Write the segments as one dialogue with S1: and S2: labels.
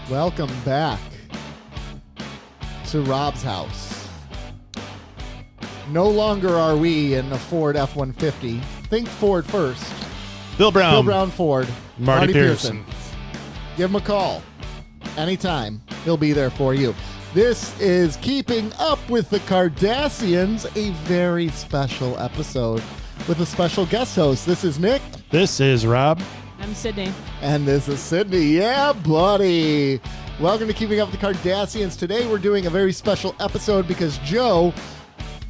S1: Welcome back to Rob's house. No longer are we in a Ford F-150. Think Ford first.
S2: Bill Brown
S1: Ford.
S2: Marty Pearson.
S1: Give him a call. Anytime. He'll be there for you. This is Keeping Up with the Kardashians, a very special episode with a special guest host. This is Nick.
S2: This is Rob.
S3: I'm Sydney.
S1: And this is Sydney. Yeah, buddy. Welcome to Keeping Up with the Kardashians. Today we're doing a very special episode because Joe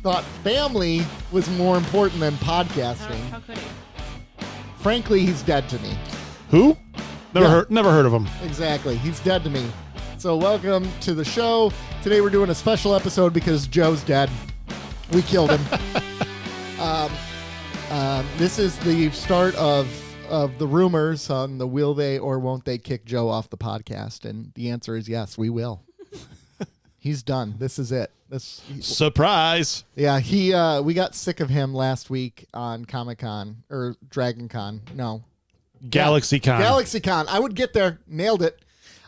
S1: thought family was more important than podcasting.
S3: How could he?
S1: Frankly, he's dead to me.
S2: Who?
S1: Yeah.
S2: Never heard of him.
S1: Exactly. He's dead to me. So welcome to the show. Today we're doing a special episode because Joe's dead. We killed him. This is the start of the rumors on the will they or won't they kick Joe off the podcast. And the answer is yes, we will. He's done. This is it.
S2: Surprise.
S1: Yeah, we got sick of him last week on Comic-Con or Dragon Con. No.
S2: GalaxyCon.
S1: GalaxyCon. I would get there. Nailed it.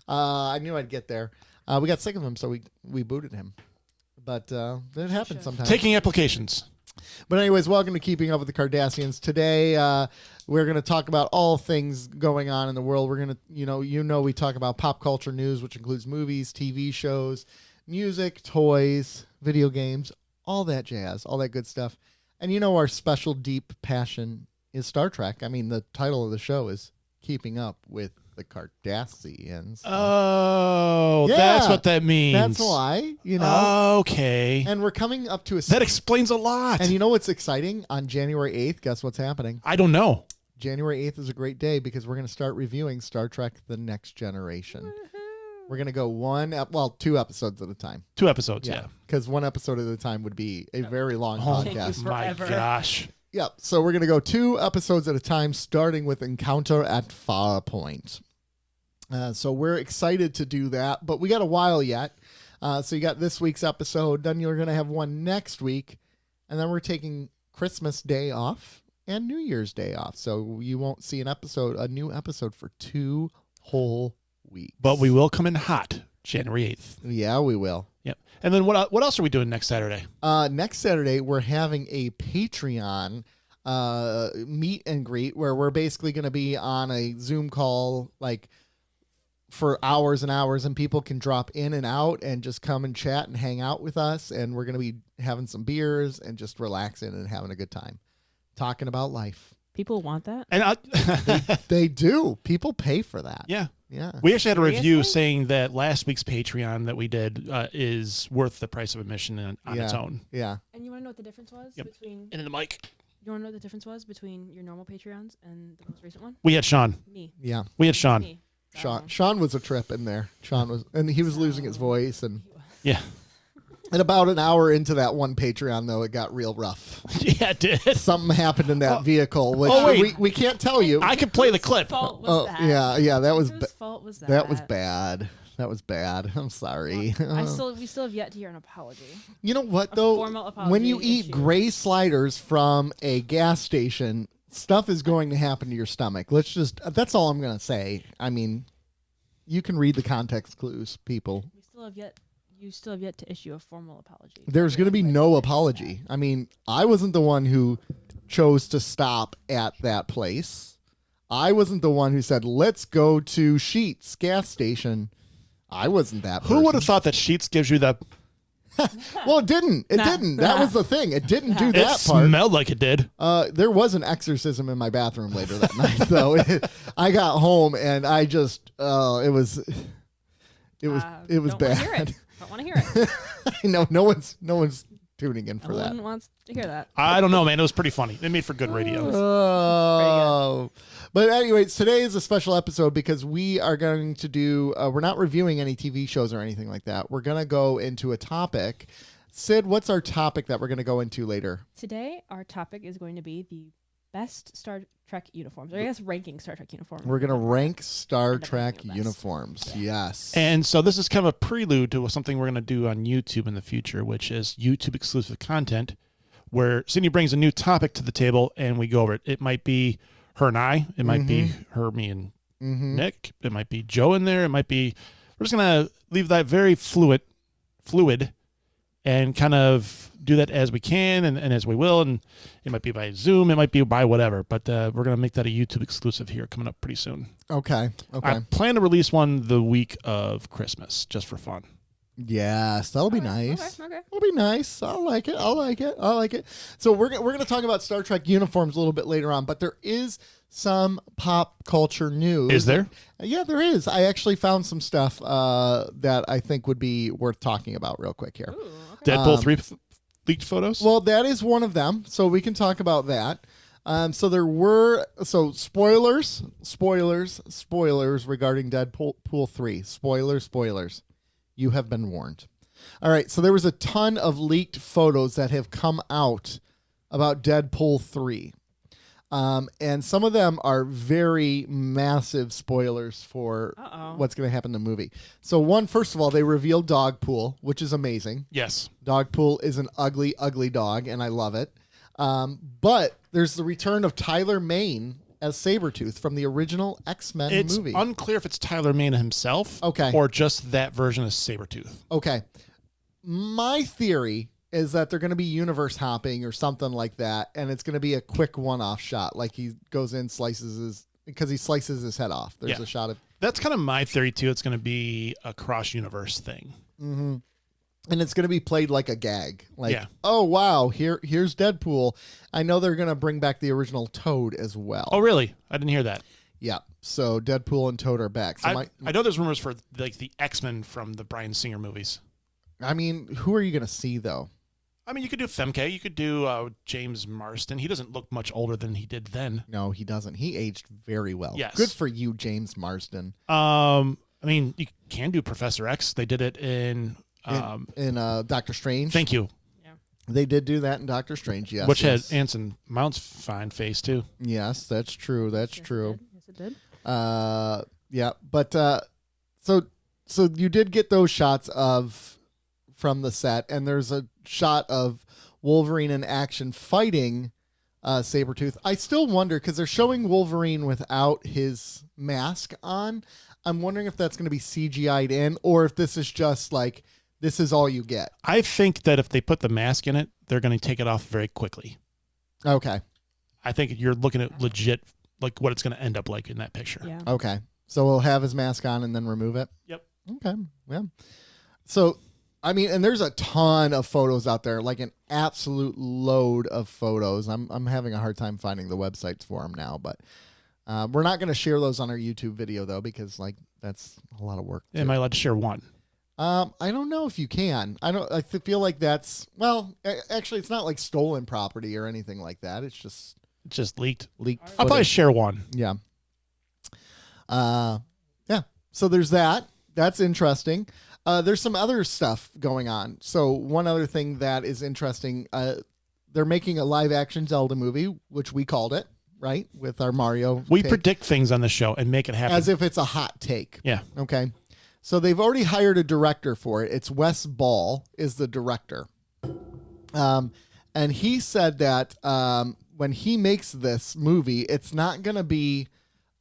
S1: I knew I'd get there. We got sick of him, so we booted him. But it happens sometimes.
S2: Taking applications.
S1: But anyways, welcome to Keeping Up with the Kardashians. Today, we're going to talk about all things going on in the world. We're going to, we talk about pop culture news, which includes movies, TV shows, music, toys, video games, all that jazz, all that good stuff. And our special deep passion is Star Trek. I mean, the title of the show is Keeping Up with the Kardashians.
S2: Oh, yeah, that's what that means.
S1: That's why,
S2: Okay.
S1: And we're coming up to
S2: That explains a lot.
S1: And you know what's exciting? On January 8th, guess what's happening?
S2: I don't know.
S1: January 8th is a great day because we're going to start reviewing Star Trek The Next Generation. We're going to go 2 episodes at a time.
S2: 2 episodes, yeah.
S1: Because 1 episode at a time would be a very long podcast.
S2: My gosh.
S1: Yep. So we're going to go 2 episodes at a time, starting with Encounter at Farpoint. So we're excited to do that, but we got a while yet. So you got this week's episode, then you're going to have one next week, and then we're taking Christmas Day off and New Year's Day off. So you won't see a new episode for 2 whole weeks.
S2: But we will come in hot January 8th.
S1: Yeah, we will.
S2: Yep. And then what else are we doing next Saturday?
S1: Next Saturday, we're having a Patreon meet and greet where we're basically going to be on a Zoom call, for hours and hours, and people can drop in and out and just come and chat and hang out with us. And we're going to be having some beers and just relaxing and having a good time talking about life.
S3: People want that?
S2: And
S1: They do. People pay for that.
S2: Yeah.
S1: Yeah.
S2: We actually had a review
S3: Seriously?
S2: saying that last week's Patreon that we did is worth the price of admission on its own.
S1: Yeah.
S3: And you want to know what the difference was between?
S2: Into the mic.
S3: You want to know what the difference was between your normal Patreons and the most recent one?
S2: We had Sean.
S3: Me.
S1: Yeah.
S2: We had Sean.
S3: Me.
S1: Sean was a trip in there. And he was losing his voice. And
S2: Yeah.
S1: about an hour into that one Patreon, though, it got real rough.
S2: Yeah, it did.
S1: Something happened in that vehicle, which we can't tell you.
S2: I could play the clip.
S3: Whose fault was that?
S1: Yeah, that was
S3: Whose fault was that?
S1: that was bad. That was bad. I'm sorry.
S3: We still have yet to hear an apology.
S1: You know what,
S3: A
S1: though?
S3: formal apology
S1: When you eat
S3: issued.
S1: gray sliders from a gas station, stuff is going to happen to your stomach. That's all I'm going to say. I mean, you can read the context clues, people.
S3: You still have yet to issue a formal apology.
S1: There's going to be no apology. I mean, I wasn't the one who chose to stop at that place. I wasn't the one who said, let's go to Sheetz gas station. I wasn't that person.
S2: Who would have thought that Sheets gives you that?
S1: Well, it didn't. It didn't. That was the thing. It didn't do that
S2: It
S1: part.
S2: smelled like it did.
S1: There was an exorcism in my bathroom later that night, though. I got home and I just, it was
S3: Don't
S1: bad.
S3: Hear it. Don't want to hear it.
S1: I know no one's tuning in for
S3: No
S1: that.
S3: one wants to hear that.
S2: I don't know, man. It was pretty funny. They made for good radio.
S1: Oh. But anyways, today is a special episode because we are going to do, we're not reviewing any TV shows or anything like that. We're going to go into a topic. Sid, what's our topic that we're going to go into later?
S3: Today, our topic is going to be the best Star Trek uniforms, or I guess ranking Star Trek uniforms.
S1: We're going to rank Star
S3: End up
S1: Trek
S3: ranking the best.
S1: uniforms. Yes.
S2: And so this is kind of a prelude to something we're going to do on YouTube in the future, which is YouTube exclusive content, where Sydney brings a new topic to the table and we go over it. It might be her and I. It might be her, me, and Nick. It might be Joe in there. It might be we're just gonna leave that very fluid, and kind of do that as we can and as we will. And it might be by Zoom, it might be by whatever, but we're going to make that a YouTube exclusive here coming up pretty soon.
S1: Okay.
S2: I plan to release one the week of Christmas just for fun.
S1: Yes, that'll be nice.
S3: Okay.
S1: That'll be nice. I like it. So we're going to talk about Star Trek uniforms a little bit later on, but there is some pop culture news.
S2: Is there?
S1: Yeah, there is. I actually found some stuff that I think would be worth talking about real quick here.
S3: Ooh, okay.
S2: Deadpool 3 leaked photos?
S1: Well, that is one of them, so we can talk about that. Spoilers regarding Deadpool 3. Spoilers. You have been warned. All right, so there was a ton of leaked photos that have come out about Deadpool 3. And some of them are very massive spoilers for what's going to happen in the movie. So first of all, they revealed Dogpool, which is amazing.
S2: Yes.
S1: Dogpool is an ugly, ugly dog, and I love it. But there's the return of Tyler Mane as Sabretooth from the original X-Men movie.
S2: It's unclear if it's Tyler Mane himself or just that version of Sabretooth.
S1: Okay. My theory is that they're going to be universe hopping or something like that, and it's going to be a quick one-off shot, like he goes in, slices his head off. There's a shot of...
S2: That's kind of my theory, too. It's going to be a cross-universe thing.
S1: Mm-hmm. And it's going to be played like a gag. Oh, wow, here's Deadpool. I know they're going to bring back the original Toad as well.
S2: Oh, really? I didn't hear that.
S1: Yeah, so Deadpool and Toad are back. So
S2: I know there's rumors for the X-Men from the Bryan Singer movies.
S1: I mean, who are you going to see, though?
S2: I mean, you could do Femke. You could do James Marsden. He doesn't look much older than he did then.
S1: No, he doesn't. He aged very well.
S2: Yes.
S1: Good for you, James Marsden.
S2: I mean, you can do Professor X. They did it in
S1: Doctor Strange.
S2: Thank you.
S3: Yeah.
S1: They did do that in Doctor Strange, yes.
S2: Which had Anson Mount's fine face, too.
S1: Yes, that's true. That's true.
S3: Yes, it did.
S1: Yeah, but so you did get those shots from the set, and there's a shot of Wolverine in action fighting Sabretooth. I still wonder, because they're showing Wolverine without his mask on. I'm wondering if that's going to be CGI'd in, or if this is just like, this is all you get.
S2: I think that if they put the mask in it, they're going to take it off very quickly.
S1: Okay.
S2: I think you're looking at legit, like what it's going to end up like in that picture.
S3: Yeah.
S1: Okay. So we'll have his mask on and then remove it?
S2: Yep.
S1: Okay. Yeah. So, I mean, and there's a ton of photos out there, like an absolute load of photos. I'm having a hard time finding the websites for them now, but we're not going to share those on our YouTube video, though, because that's a lot of work.
S2: Am I allowed to share one?
S1: I don't know if you can. I feel like that's, well, actually, it's not like stolen property or anything like that. It's
S2: just leaked.
S1: Leaked.
S2: I'll probably share one.
S1: Yeah. Yeah. So there's that. That's interesting. There's some other stuff going on. So one other thing that is interesting, they're making a live action Zelda movie, which we called it, right? With our Mario.
S2: We
S1: take.
S2: predict things on the show and make it happen.
S1: As if it's a hot take.
S2: Yeah.
S1: Okay. So they've already hired a director for it. It's Wes Ball is the director. And he said that when he makes this movie, it's not going to be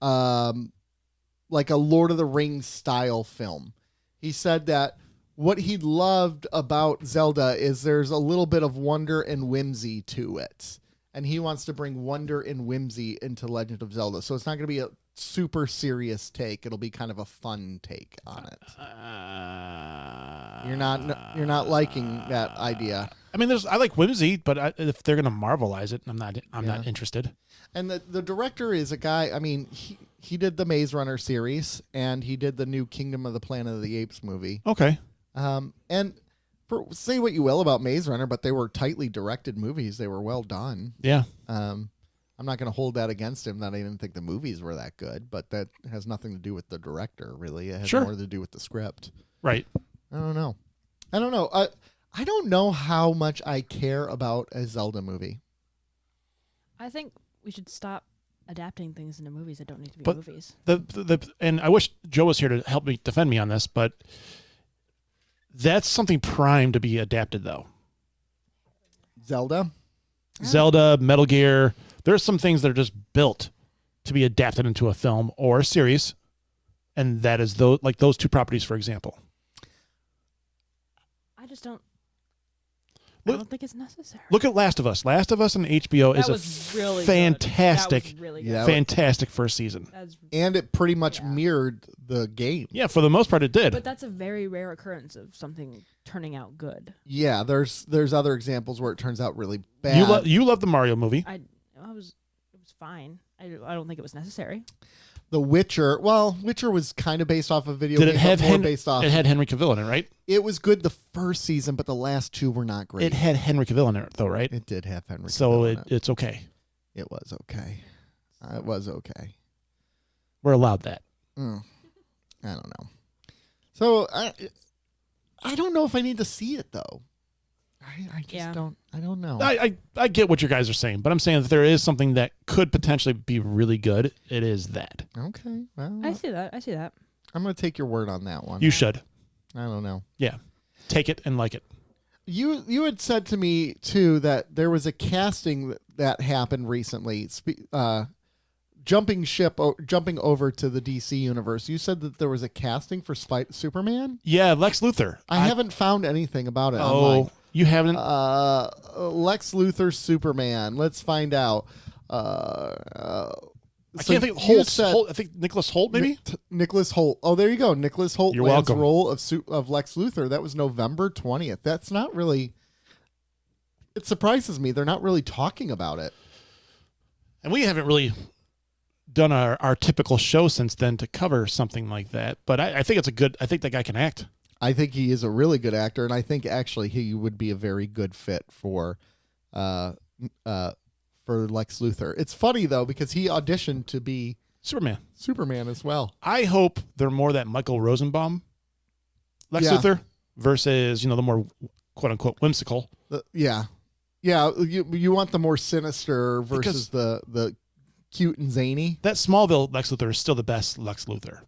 S1: like a Lord of the Rings style film. He said that what he loved about Zelda is there's a little bit of wonder and whimsy to it. And he wants to bring wonder and whimsy into Legend of Zelda. So it's not going to be a super serious take. It'll be kind of a fun take on it. You're not liking that idea.
S2: I mean, I like whimsy, but if they're going to Marvelize it, I'm not interested.
S1: And the director is a guy, I mean, he did the Maze Runner series, and he did the new Kingdom of the Planet of the Apes movie.
S2: Okay.
S1: And say what you will about Maze Runner, but they were tightly directed movies. They were well done.
S2: Yeah.
S1: I'm not going to hold that against him that I didn't think the movies were that good, but that has nothing to do with the director, really. It has more to do with the script.
S2: Right.
S1: I don't know. I don't know how much I care about a Zelda movie.
S3: I think we should stop adapting things into movies that don't need to be
S2: But
S3: movies.
S2: And I wish Joe was here to help me defend me on this, but that's something prime to be adapted, though.
S1: Zelda?
S2: Zelda, Metal Gear. There's some things that are just built to be adapted into a film or a series and that is those two properties, for example.
S3: I just don't.
S2: Look-
S3: I don't think it's necessary.
S2: Look at Last of Us. Last of Us on HBO
S3: that
S2: is
S3: was really
S2: fantastic,
S3: Good. That was really good.
S1: Yeah.
S2: fantastic first season.
S3: That's,
S1: And it pretty much
S3: Yeah.
S1: mirrored the game.
S2: Yeah, for the most part, it did.
S3: but that's a very rare occurrence of something turning out good.
S1: Yeah, there's other examples where it turns out really bad.
S2: You love the Mario movie.
S3: It was fine. I don't think it was necessary.
S1: The Witcher, Witcher was kind of based off a video
S2: Did
S1: game,
S2: it have
S1: but more based off.
S2: It had Henry Cavill in it, right?
S1: It was good the first season, but the last two were not great.
S2: It had Henry Cavill in it, though, right?
S1: It did have Henry.
S2: So
S1: Cavill in
S2: it's okay.
S1: it was okay. It was okay.
S2: We're allowed that.
S1: I don't know. So I don't know if I need to see it though. I just don't. I don't know.
S2: I get what you guys are saying, but I'm saying that there is something that could potentially be really good. It is that.
S1: Okay. Well,
S3: I see that.
S1: I'm going to take your word on that one.
S2: You should.
S1: I don't know.
S2: Yeah. Take it and like it.
S1: You had said to me too that there was a casting that happened recently. Jumping over to the DC universe. You said that there was a casting for Superman.
S2: Yeah, Lex Luthor.
S1: I haven't found anything about it.
S2: Oh,
S1: online.
S2: you haven't?
S1: Lex Luthor Superman. Let's find out.
S2: I can't think of Holt. I think Nicholas Holt, maybe?
S1: Nicholas Holt. Oh, there you go. Nicholas Holt
S2: You're
S1: lands
S2: welcome.
S1: role of Lex Luthor. That was November 20th. That's not really... It surprises me. They're not really talking about it.
S2: And we haven't really done our typical show since then to cover something like that. But I think I think that guy can act.
S1: I think he is a really good actor, and I think actually he would be a very good fit for Lex Luthor. It's funny though because he auditioned to be
S2: Superman
S1: as well.
S2: I hope they're more that Michael Rosenbaum Lex
S1: Yeah.
S2: Luthor versus the more quote unquote whimsical.
S1: Yeah. You want the more sinister versus the cute and zany.
S2: That Smallville Lex Luthor is still the best Lex Luthor.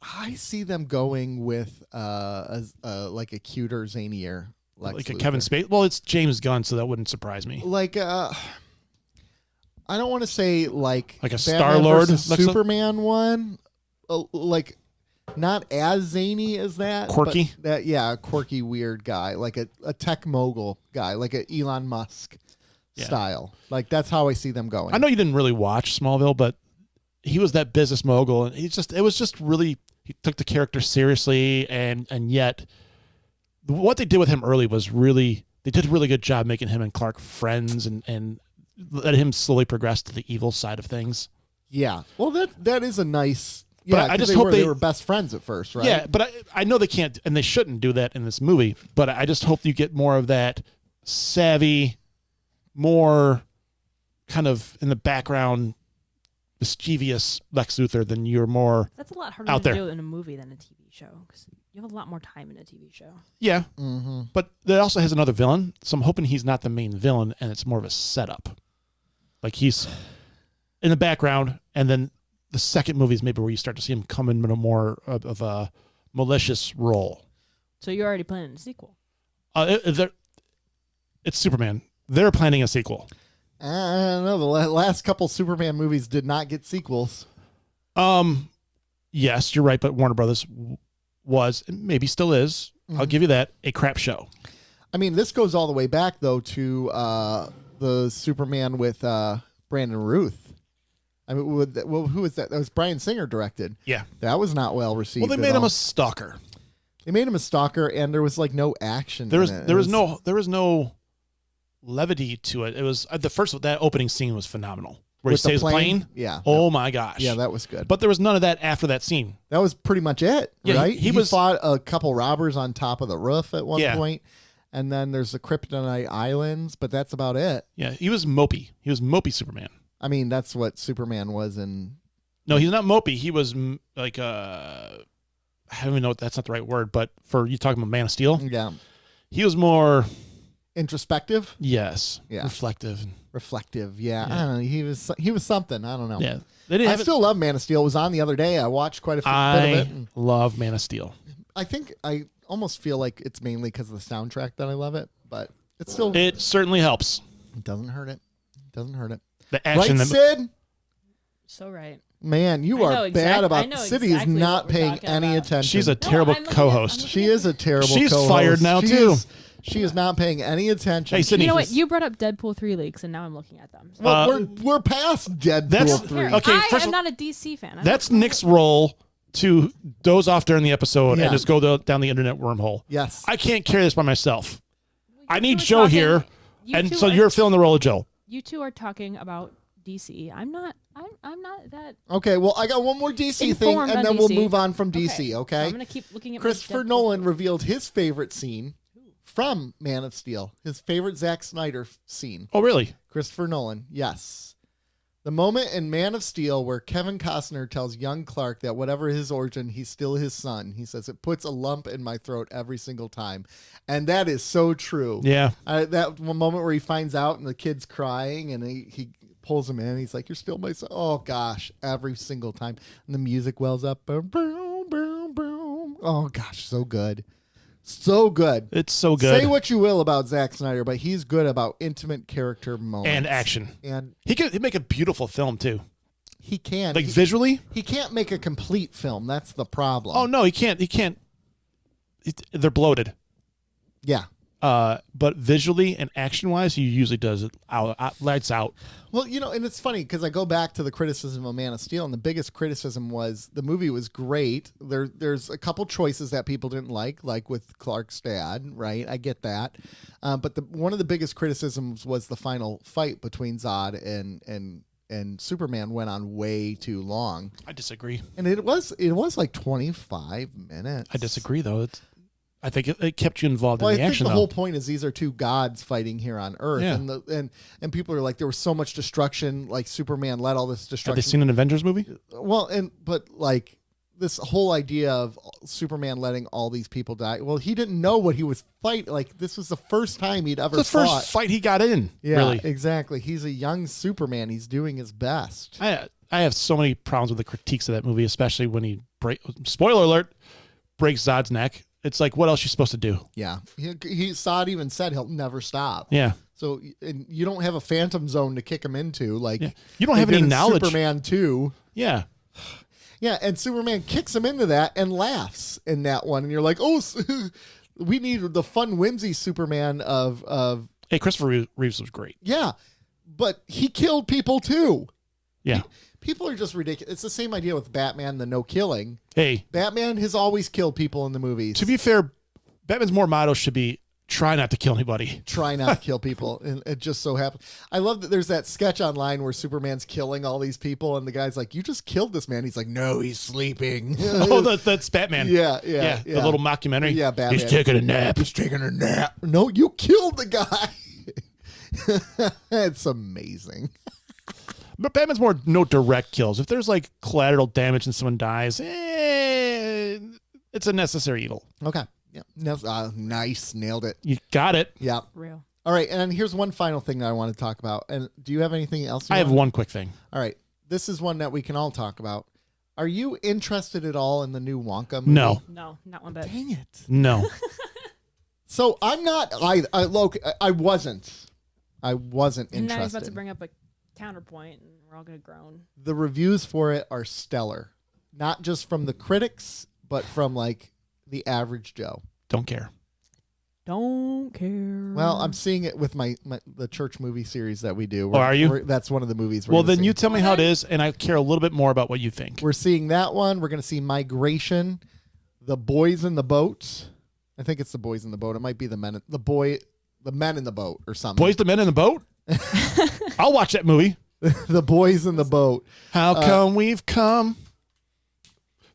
S1: I see them going with like a cuter, zanier Lex
S2: Like a
S1: Luthor.
S2: Kevin Spacey. Well, it's James Gunn, so that wouldn't surprise me.
S1: Like I don't want to say like
S2: a
S1: Batman
S2: Star-Lord
S1: versus
S2: Lex Luthor?
S1: Superman one, like not as zany as that.
S2: Quirky?
S1: but a quirky, weird guy, like a tech mogul guy, like a Elon Musk style. Like that's how I see them going.
S2: I know you didn't really watch Smallville, but he was that business mogul, and it was just really, he took the character seriously, and yet what they did with him early was they did a really good job making him and Clark friends and let him slowly progress to the evil side of things.
S1: Yeah. Well, that is a nice.
S2: But
S1: Yeah,
S2: I just
S1: they
S2: hope
S1: they were best friends at first, right?
S2: Yeah, but I know they can't, and they shouldn't do that in this movie, but I just hope you get more of that savvy, more kind of in the background, mischievous Lex Luthor than you're more
S3: That's a lot harder
S2: out
S3: to
S2: there.
S3: do in a movie than a TV show because you have a lot more time in a TV show.
S2: Yeah,
S1: Mm-hmm.
S2: but it also has another villain, so I'm hoping he's not the main villain, and it's more of a setup. Like he's in the background, and then the second movie is maybe where you start to see him come in a more of a malicious role.
S3: So you're already planning a sequel.
S2: It's Superman. They're planning a sequel.
S1: I don't know. The last couple Superman movies did not get sequels.
S2: Yes, you're right, but Warner Brothers was, and maybe still is, I'll give you that, a crap show.
S1: I mean, this goes all the way back though to the Superman with Brandon Ruth. I mean, who was that? That was Bryan Singer directed.
S2: Yeah.
S1: That was not well received.
S2: Well, they made him a stalker.
S1: They made him a stalker, and there was like no action.
S2: There was
S1: in it.
S2: there was no levity to it. It was that opening scene was phenomenal. Where
S1: With
S2: he
S1: the
S2: saves the plane.
S1: Yeah.
S2: Oh my gosh.
S1: Yeah, that was good.
S2: But there was none of that after that scene.
S1: That was pretty much it,
S2: Yeah,
S1: right?
S2: he was-
S1: fought a couple robbers on top of the roof at one
S2: Yeah.
S1: point, and then there's the Kryptonite Islands, but that's about it.
S2: Yeah, he was mopey. He was mopey Superman.
S1: I mean, that's what Superman was in.
S2: No, he's not mopey. He was like I don't even know if that's not the right word, but for you talking about Man of Steel,
S1: Yeah.
S2: he was more
S1: Introspective,
S2: reflective.
S1: reflective. Yeah.
S2: Yeah.
S1: I don't know. He was something. I don't know.
S2: Yeah, they didn't
S1: I
S2: have
S1: still love Man of Steel. It was on the other day. I watched quite a bit of
S2: I
S1: it. And
S2: love Man of Steel.
S1: I think I almost feel like it's mainly because of the soundtrack that I love it, but it's still
S2: It certainly helps.
S1: it doesn't hurt it. Doesn't hurt it.
S2: The action,
S1: Right, Sid?
S3: So right.
S1: Man, you
S3: I know
S1: are bad
S3: I
S1: about
S3: know
S1: City
S3: exactly
S1: is not
S3: what we're
S1: paying
S3: talking
S1: any
S3: about.
S1: attention.
S2: She's a terrible
S3: I'm looking at-
S2: co-host.
S3: I'm
S1: She is a terrible
S2: She's
S1: co-host.
S2: fired now, too.
S1: She is not paying any attention.
S2: Hey, Sydney.
S3: You know what? You brought up Deadpool 3 leaks, and now I'm looking at them. So
S1: Well, we're past
S2: That's-
S1: Deadpool
S3: who
S1: 3.
S3: cares?
S2: Okay,
S3: I
S2: first
S3: am
S2: of all-
S3: not a DC fan.
S2: That's Nick's role to doze off during the episode
S1: Yeah.
S2: and just go down the internet wormhole.
S1: Yes.
S2: I can't carry this by myself. I need
S3: two are
S2: Joe
S3: talking-
S2: here,
S3: you
S2: and
S3: two
S2: so
S3: are-
S2: you're filling the role of Joe.
S3: You two are talking about DC. I'm not. I'm not that.
S1: Okay, well, I got one more DC thing,
S3: Informed
S1: and
S3: on
S1: then we'll
S3: DC.
S1: move on from DC,
S3: So
S1: okay?
S3: I'm gonna keep looking at my
S1: Christopher
S3: Deadpool
S1: Nolan
S3: 3.
S1: revealed his favorite scene from Man of Steel, his favorite Zack Snyder scene.
S2: Oh, really?
S1: Christopher Nolan, yes. The moment in Man of Steel where Kevin Costner tells young Clark that whatever his origin, he's still his son. He says, it puts a lump in my throat every single time. And that is so true.
S2: Yeah.
S1: That one moment where he finds out and the kid's crying and he pulls him in. He's like, you're still my son. Oh, gosh, every single time. And the music wells up. Boom, boom, boom, boom. Oh, gosh, so good. So good.
S2: It's so good.
S1: Say what you will about Zack Snyder, but he's good about intimate character moments.
S2: And action.
S1: And
S2: He'd make a beautiful film, too.
S1: he can.
S2: Like, visually?
S1: He can't make a complete film. That's the problem.
S2: Oh, no, he can't. They're bloated.
S1: Yeah.
S2: But visually and action-wise, he usually does it lights out.
S1: Well, and it's funny because I go back to the criticism of Man of Steel, and the biggest criticism was the movie was great. There's a couple choices that people didn't like with Clark's dad, right? I get that. But one of the biggest criticisms was the final fight between Zod and Superman went on way too long.
S2: I disagree.
S1: And it was like 25 minutes.
S2: I disagree, though. I think it kept you involved
S1: Well,
S2: in the
S1: I think
S2: action,
S1: the
S2: though.
S1: whole point is these are two gods fighting here on Earth,
S2: Yeah.
S1: and people are like, there was so much destruction, like Superman led all this
S2: Have
S1: destruction.
S2: they seen an Avengers movie?
S1: Well, but like this whole idea of Superman letting all these people die. Well, he didn't know what he was fighting. Like this was the first time he'd ever
S2: It's the
S1: fought.
S2: first fight he got in,
S1: Yeah,
S2: really.
S1: exactly. He's a young Superman. He's doing his best.
S2: I have so many problems with the critiques of that movie, especially when he spoiler alert, breaks Zod's neck. It's like, what else are you supposed to do?
S1: Yeah, he Saad even said he'll never stop.
S2: Yeah.
S1: So and you don't have a phantom zone to kick him into. Like
S2: Yeah. You don't
S1: they
S2: have
S1: did
S2: any
S1: in
S2: knowledge.
S1: Superman 2.
S2: Yeah.
S1: Yeah, and Superman kicks him into that and laughs in that one, and you're like, oh, we need the fun, whimsy Superman of
S2: Hey, Christopher Reeves was great.
S1: yeah, but he killed people too.
S2: Yeah.
S1: People are just ridiculous. It's the same idea with Batman, the no killing.
S2: Hey,
S1: Batman has always killed people in the movies.
S2: to be fair, Batman's more motto should be try not to kill anybody.
S1: Try not to kill people, and it just so happens. I love that there's that sketch online where Superman's killing all these people, and the guy's like, "You just killed this man." He's like, "No, he's sleeping."
S2: Oh, that's Batman.
S1: yeah.
S2: The little mockumentary.
S1: Yeah, Batman.
S2: He's taking a nap.
S1: He's taking a nap. No, you killed the guy. It's amazing.
S2: But Batman's more no direct kills. If there's like collateral damage and someone dies, it's a necessary evil.
S1: Okay. Yeah. No, nice. Nailed it.
S2: You got it.
S1: Yeah.
S3: Real.
S1: All right. And here's one final thing that I want to talk about. And do you have anything else?
S2: I have one quick thing.
S1: All right. This is one that we can all talk about. Are you interested at all in the new Wonka movie?
S2: No.
S3: No, not one bit.
S1: Dang it.
S2: No.
S1: So I'm not. I wasn't. I wasn't
S3: And now he's
S1: interested.
S3: about to bring up a counterpoint, and we're all gonna groan.
S1: The reviews for it are stellar, not just from the critics, but from like the average Joe.
S2: Don't care.
S3: Don't care.
S1: Well, I'm seeing it with the church movie series that we do.
S2: Oh, are you?
S1: That's one of the movies.
S2: Well, then
S1: see.
S2: you tell me how it is, and I care a little bit more about what you think.
S1: We're seeing that one. We're going to see Migration, The Boys in the Boat. I think it's The Boys in the Boat. It might be the men in the boat or something.
S2: Boys the Men in the Boat? I'll watch that movie.
S1: The Boys in the Boat.
S2: How come we've come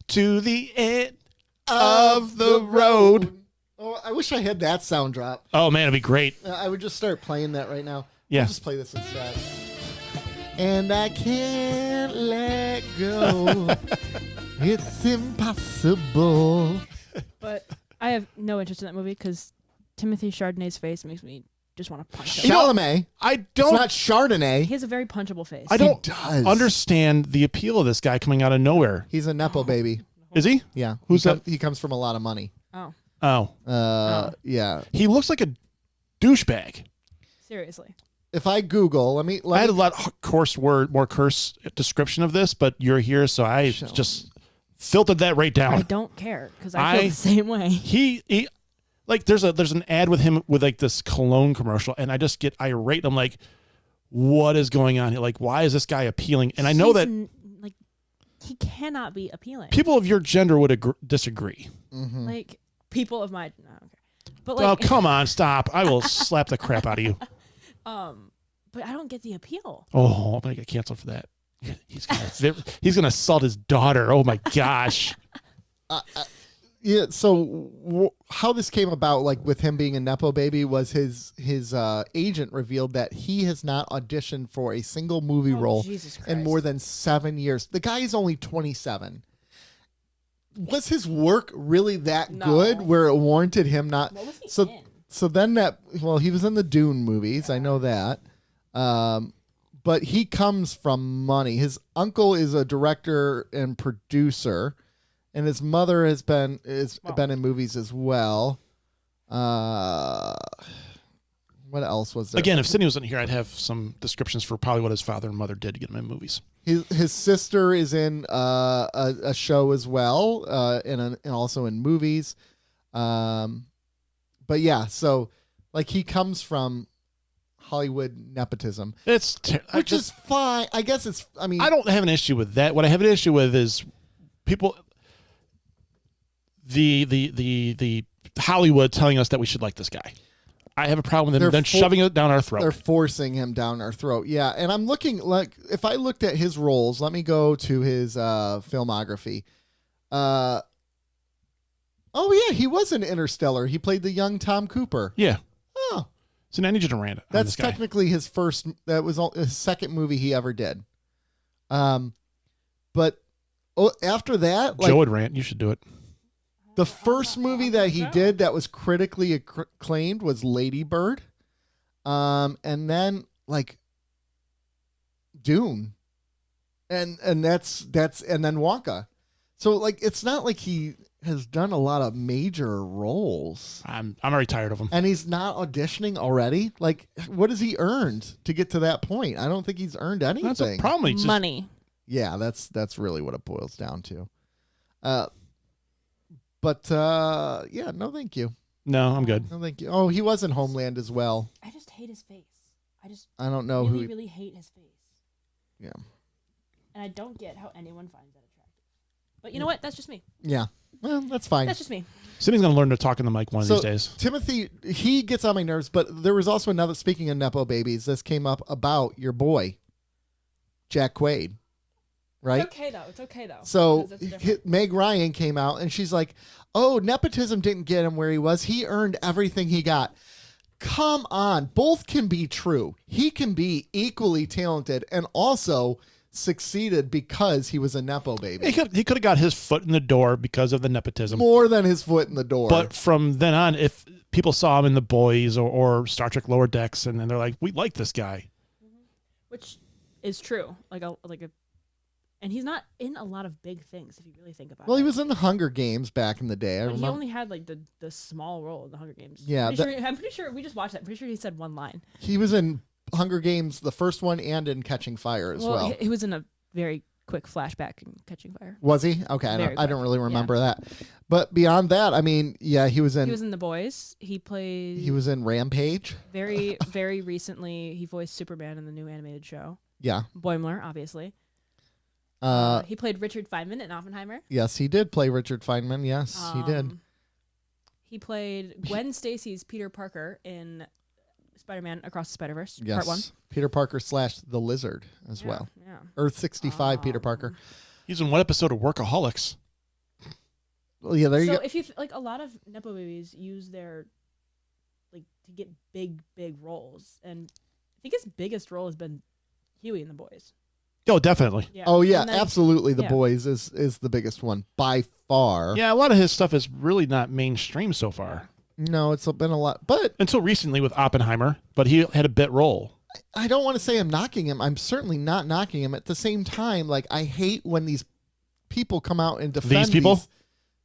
S2: to the end of the road?
S1: Oh, I wish I had that sound drop.
S2: Oh, man, it'd be great.
S1: I would just start playing that right now.
S2: Yeah.
S1: I'll just play this instead. And I can't let go. It's impossible.
S3: But I have no interest in that movie because Timothée Chardonnay's face makes me just want to punch him.
S1: Chalamet.
S2: I
S1: It's
S2: don't
S1: not Chardonnay.
S3: He has a very punchable face.
S2: I don't
S1: does.
S2: understand the appeal of this guy coming out of nowhere.
S1: He's a Nepo baby.
S2: Is he?
S1: Yeah.
S2: Who's that?
S1: He comes from a lot of money.
S3: Oh,
S2: Oh.
S1: Yeah.
S2: He looks like a douchebag.
S3: seriously.
S1: if I Google,
S2: I had a lot more curse description of this, but you're here, so I just filtered that right down.
S3: I don't care because I feel the same way.
S2: He like there's an ad with him with like this cologne commercial, and I just get irate. I'm like, what is going on here? Like, why is this guy appealing? And I know that
S3: like he cannot be appealing.
S2: people of your gender would disagree.
S1: Mm-hmm.
S3: Like people of my but
S2: Oh,
S3: like
S2: come on, stop! I will slap the crap out of you.
S3: but I don't get the appeal.
S2: Oh, I'm gonna get canceled for that. He's gonna assault his daughter. Oh my gosh.
S1: Yeah. So how this came about, like with him being a nepo baby, was his agent revealed that he has not auditioned for a single movie role in more than 7 years. The guy is only 27. Was his work really that good where it warranted him not?
S3: What was he in?
S1: So then he was in the Dune movies. I know that. But he comes from money. His uncle is a director and producer, and his mother has been in movies as well. What else was there?
S2: Again, if Sydney wasn't here, I'd have some descriptions for probably what his father and mother did to get him in movies.
S1: His sister is in a show as well, and also in movies. But yeah, so like he comes from Hollywood nepotism, which is fine. I guess it's. I mean,
S2: I don't have an issue with that. What I have an issue with is people, the Hollywood telling us that we should like this guy. I have a problem with them then shoving it down our throat.
S1: They're forcing him down our throat. Yeah, and I'm looking like if I looked at his roles, let me go to his filmography. Oh yeah, he was in Interstellar. He played the young Tom Cooper.
S2: Yeah.
S1: Oh.
S2: So now I need you to rant on
S1: That's
S2: this guy.
S1: technically his first. That was his second movie he ever did. But after that,
S2: Joe would rant. You should do it.
S1: the first movie that he did that was critically acclaimed was Lady Bird, and then like Dune, and that's and then Wonka. So like it's not like he has done a lot of major roles.
S2: I'm already tired of him.
S1: And he's not auditioning already. Like, what has he earned to get to that point? I don't think he's earned anything.
S2: That's a problem.
S3: Money.
S1: Yeah, that's really what it boils down to. But yeah, no, thank you.
S2: No, I'm good.
S1: No, thank you. Oh, he was in Homeland as well.
S3: I just hate his face.
S1: I don't know
S3: really, really hate his face.
S1: Yeah.
S3: And I don't get how anyone finds that attractive. But you know what? That's just me.
S1: Yeah. Well, that's fine.
S3: That's just me.
S2: Sydney's going to learn to talk in the mic one of these days.
S1: Timothy, he gets on my nerves, but there was also another, speaking of Nepo babies, this came up about your boy, Jack Quaid. Right?
S3: It's okay though.
S1: So Meg Ryan came out and she's like, oh, nepotism didn't get him where he was. He earned everything he got. Come on. Both can be true. He can be equally talented and also succeeded because he was a Nepo baby.
S2: He could have got his foot in the door because of the nepotism.
S1: More than his foot in the door.
S2: But from then on, if people saw him in The Boys or Star Trek Lower Decks, and then they're like, we like this guy.
S3: Which is true. And he's not in a lot of big things if you really think about it.
S1: Well, he was in the Hunger Games back in the day. I
S3: But
S1: remember.
S3: he only had like the small role in the Hunger Games.
S1: Yeah,
S3: I'm pretty sure we just watched that. I'm pretty sure he said one line.
S1: He was in Hunger Games, the first one, and in Catching Fire as well.
S3: He was in a very quick flashback in Catching Fire.
S1: Was he? Okay, I don't really remember that. But beyond that, I mean, yeah, he was in
S3: The Boys. He played.
S1: He was in Rampage.
S3: Very, very recently, he voiced Superman in the new animated show.
S1: Yeah.
S3: Boimler, obviously. He played Richard Feynman in Oppenheimer.
S1: Yes, he did play Richard Feynman. Yes, he did.
S3: He played Gwen Stacy's Peter Parker in Spider-Man Across the Spider-Verse,
S1: Yes.
S3: Part 1.
S1: Peter Parker / the Lizard as well.
S3: Yeah.
S1: Earth 65 Peter Parker.
S2: He's in one episode of Workaholics.
S1: Well, yeah, there you
S3: So
S1: go.
S3: if you like, a lot of Nepo babies use their to get big roles, and I think his biggest role has been Huey in The Boys.
S2: Oh, definitely.
S3: Yeah.
S1: Oh yeah,
S3: And then-
S1: absolutely. The
S3: yeah.
S1: Boys is the biggest one by far.
S2: Yeah, a lot of his stuff is really not mainstream so far.
S1: No, it's been a lot, but
S2: Until recently with Oppenheimer, but he had a bit role.
S1: I don't want to say I'm knocking him. I'm certainly not knocking him. At the same time, like I hate when these people come out and defend
S2: These people?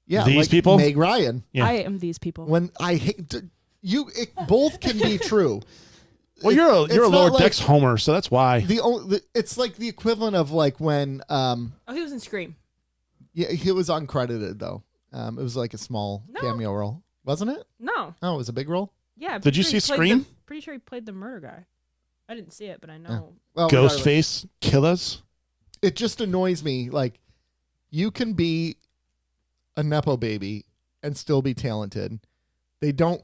S1: Yeah,
S2: These
S1: like
S2: people?
S1: Meg Ryan.
S2: Yeah.
S3: I am these people.
S1: When I hate both can be true.
S2: Well, you're a
S1: it's
S2: Lower
S1: not like
S2: Decks homer, so that's why.
S1: it's like the equivalent of like when
S3: Oh, he was in Scream.
S1: yeah, he was uncredited though. It was like a small
S3: No.
S1: cameo role, wasn't it?
S3: No.
S1: Oh, it was a big role.
S3: Yeah. I'm
S2: Did
S3: pretty
S2: you
S3: sure he
S2: see
S3: played
S2: Scream?
S3: Pretty sure he played the murder guy. I didn't see it, but I know.
S1: Well, regardless,
S2: Ghostface Killers.
S1: it just annoys me. Like, you can be a nepo baby and still be talented. They don't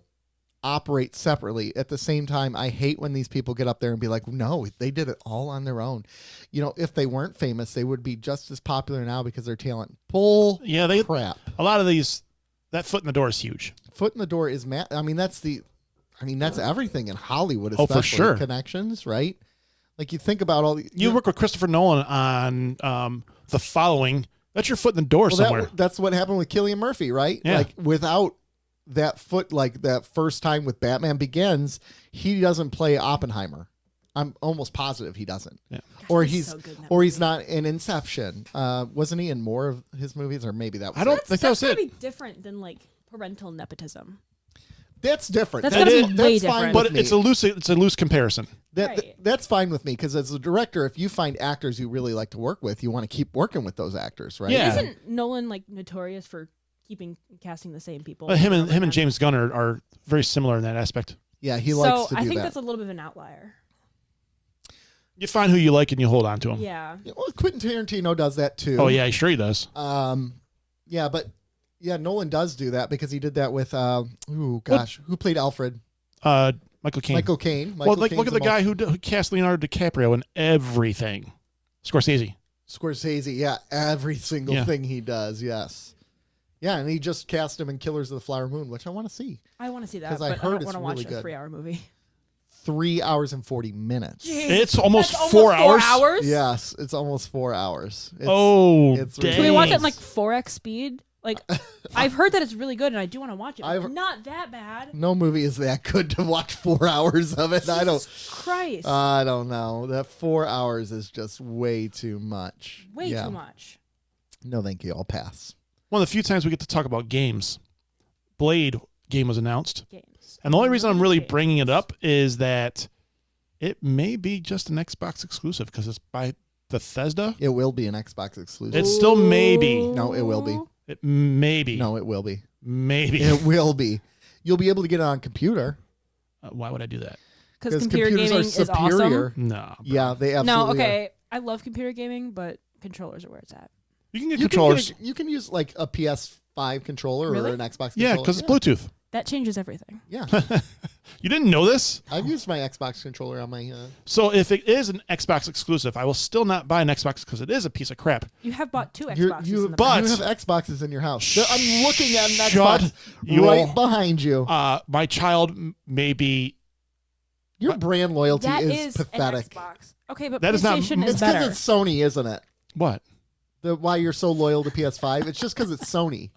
S1: operate separately. At the same time, I hate when these people get up there and be like, no, they did it all on their own. You know, if they weren't famous, they would be just as popular now because their talent. Bull
S2: Yeah,
S1: crap.
S2: a lot of these. That foot in the door is huge.
S1: Foot in the door is that's everything in Hollywood,
S2: Oh,
S1: especially.
S2: for sure.
S1: Connections, right? Like, you think about all the...
S2: You work with Christopher Nolan on The Following. That's your foot in the door somewhere.
S1: That's what happened with Cillian Murphy, right?
S2: Yeah.
S1: Like, without that foot, like that first time with Batman Begins, he doesn't play Oppenheimer. I'm almost positive he doesn't.
S3: Gosh,
S1: Or
S3: he's
S1: he's
S3: so good in that
S1: or he's
S3: movie.
S1: not in Inception. Wasn't he in more of his movies, or maybe that was
S2: I don't
S1: it?
S2: think that was
S3: That's
S2: it.
S3: gotta be different than like parental nepotism.
S1: That's different.
S3: That's
S1: That
S3: gotta
S1: is-
S3: be way
S1: that's fine
S3: different.
S1: with
S2: But
S1: me.
S2: it's a loose comparison.
S3: Right.
S1: That's fine with me, because as a director, if you find actors you really like to work with, you want to keep working with those actors, right?
S2: Yeah.
S3: Isn't Nolan like notorious for casting the same people?
S2: Him
S3: over
S2: and
S3: again?
S2: James Gunn are very similar in that aspect.
S1: Yeah, he
S3: So
S1: likes to do
S3: I think
S1: that.
S3: that's a little bit of an outlier.
S2: You find who you like and you hold on to them.
S3: Yeah.
S1: Yeah, well, Quentin Tarantino does that too.
S2: Oh yeah, sure he does.
S1: Yeah, but yeah, Nolan does do that because he did that with who played Alfred?
S2: Michael Caine.
S1: Michael Caine.
S2: Well, like look at the guy who cast Leonardo DiCaprio in everything. Scorsese.
S1: Scorsese. Yeah, every single
S2: Yeah.
S1: thing he does. Yes. Yeah, and he just cast him in Killers of the Flower Moon, which I want to see.
S3: I want to see that,
S1: 'Cause I
S3: but I
S1: heard
S3: don't
S1: it's
S3: want to watch
S1: really
S3: a
S1: good.
S3: 3-hour movie.
S1: 3 hours and 40 minutes.
S3: Jeez,
S2: It's almost
S3: that's
S2: 4
S3: almost
S2: hours?
S3: 4 hours?
S1: Yes, it's almost 4 hours. It's,
S2: Oh,
S1: it's
S2: dang.
S3: Can we watch it
S1: ridiculous.
S3: in like 4x speed? Like, I've heard that it's really good, and I do want to watch it. But
S1: I've-
S3: not that bad.
S1: No movie is that good to watch 4 hours of it. I don't.
S3: Jesus Christ.
S1: I don't know. That 4 hours is just way too much.
S3: Way
S1: Yeah.
S3: too much.
S1: No, thank you. I'll pass.
S2: One of the few times we get to talk about games. Blade game was announced.
S3: Games.
S2: And the only reason I'm really
S3: Games.
S2: bringing it up is that it may be just an Xbox exclusive because it's by Bethesda.
S1: It will be an Xbox exclusive.
S2: It's still maybe.
S1: No, it will be.
S2: It maybe.
S1: No, it will be.
S2: Maybe.
S1: It will be. You'll be able to get it on computer
S2: Why would I do that?
S3: Because computer
S1: computers
S3: gaming
S1: are
S3: is
S1: superior.
S3: awesome.
S2: No.
S1: Yeah, they
S3: No,
S1: absolutely are.
S3: okay. I love computer gaming, but controllers are where it's at.
S2: You can get
S1: You
S2: controllers.
S1: you can use like a PS5 controller
S3: Really?
S1: or an Xbox
S2: Yeah,
S1: controller.
S2: because it's Bluetooth.
S3: That changes everything.
S1: Yeah.
S2: You didn't know this?
S1: I've used my Xbox controller on my.
S2: So if it is an Xbox exclusive, I will still not buy an Xbox because it is a piece of crap.
S3: You have bought 2
S1: You
S3: Xboxes
S1: you
S3: in the
S2: but-
S1: you
S3: past.
S1: have Xboxes in your house. I'm looking at an
S2: Shut
S1: Xbox
S2: your-
S1: right behind you.
S2: My child may be.
S1: Your brand loyalty
S3: That
S1: is pathetic.
S3: an Xbox. Okay, but
S2: That is not-
S3: PlayStation
S1: It's
S3: is
S1: because
S3: better.
S1: it's Sony, isn't it?
S2: What?
S1: Why you're so loyal to PS5? It's just because it's Sony.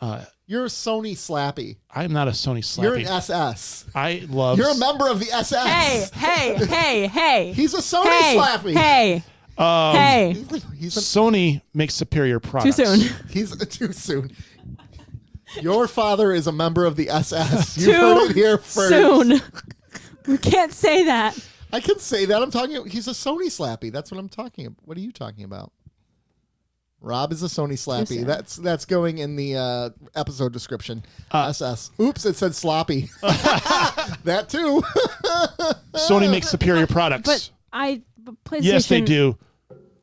S1: You're a Sony slappy.
S2: I am not a Sony slappy.
S1: You're an SS.
S2: I love.
S1: You're a member of the SS.
S3: Hey.
S1: He's a Sony
S3: hey,
S1: slappy.
S3: hey, hey.
S1: He's
S2: Sony makes superior products.
S3: Too soon.
S1: He's too soon. Your father is a member of the SS. You
S3: Too
S1: heard it here first.
S3: soon. We can't say that.
S1: I can say that. I'm talking. He's a Sony slappy. That's what I'm talking about. What are you talking about? Rob is a Sony slappy.
S3: soon.
S1: That's going in the episode description. SS. Oops, it said sloppy. That too.
S2: Sony makes superior products.
S3: But PlayStation.
S2: Yes, they do.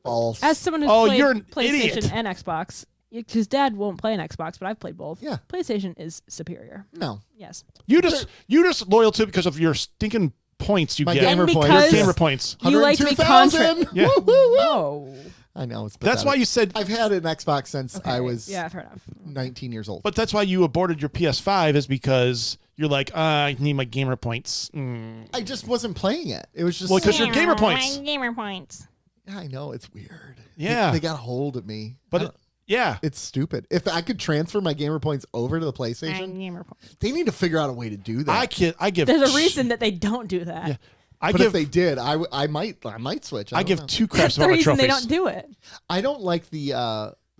S1: False.
S3: As someone who's
S2: Oh,
S3: played
S2: you're an
S3: PlayStation
S2: idiot.
S3: and Xbox, because Dad won't play an Xbox, but I've played both.
S1: Yeah.
S3: PlayStation is superior.
S1: No.
S3: Yes.
S2: You just loyal to it because of your stinking points you
S1: My
S2: get.
S1: gamer
S3: And
S1: points.
S3: because-
S2: Your gamer points.
S3: You like to be
S1: 102,000.
S2: Yeah.
S1: Woo, woo, woo.
S3: Oh.
S1: I know. It's
S2: That's
S1: pathetic.
S2: why you said.
S1: I've had an Xbox since I was
S3: Yeah, fair enough.
S1: 19 years old.
S2: But that's why you aborted your PS5 is because you're like, I need my gamer points.
S1: I just wasn't playing it. It was just.
S2: Well, because your gamer points.
S3: Gamer points.
S1: Yeah, I know. It's weird.
S2: Yeah.
S1: They got a hold of me.
S2: But yeah,
S1: It's stupid. If I could transfer my gamer points over to the PlayStation,
S3: Gamer points.
S1: they need to figure out a way to do that.
S2: I give.
S3: There's a reason that they don't do that.
S2: Yeah. I
S1: but
S2: give.
S1: if they did, I might switch.
S2: I
S1: don't
S2: give
S1: know.
S2: 2
S3: That's
S2: craps
S3: the
S2: about my
S3: reason
S2: trophies.
S3: they don't do it.
S1: I don't like the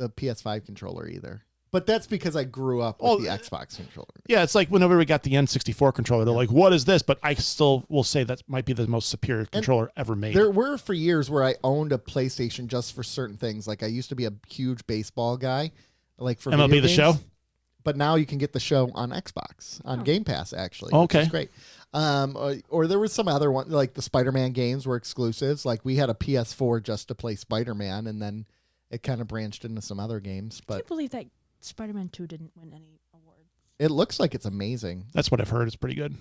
S1: PS5 controller either. But that's because I grew up with the Xbox controller.
S2: Yeah, it's like whenever we got the N64 controller, they're like, what is this? But I still will say that might be the most superior controller ever made.
S1: There were for years where I owned a PlayStation just for certain things. Like I used to be a huge baseball guy, like for
S2: MLB
S1: video
S2: The
S1: games.
S2: Show?
S1: But now you can get the show on Xbox, on Game Pass, actually.
S2: Okay.
S1: Which is great. Or there was some other one, like the Spider-Man games were exclusives. Like we had a PS4 just to play Spider-Man, and then it kind of branched into some other games.
S3: I
S1: But
S3: can't believe that Spider-Man 2 didn't win any awards.
S1: it looks like it's amazing.
S2: That's what I've heard. It's pretty good.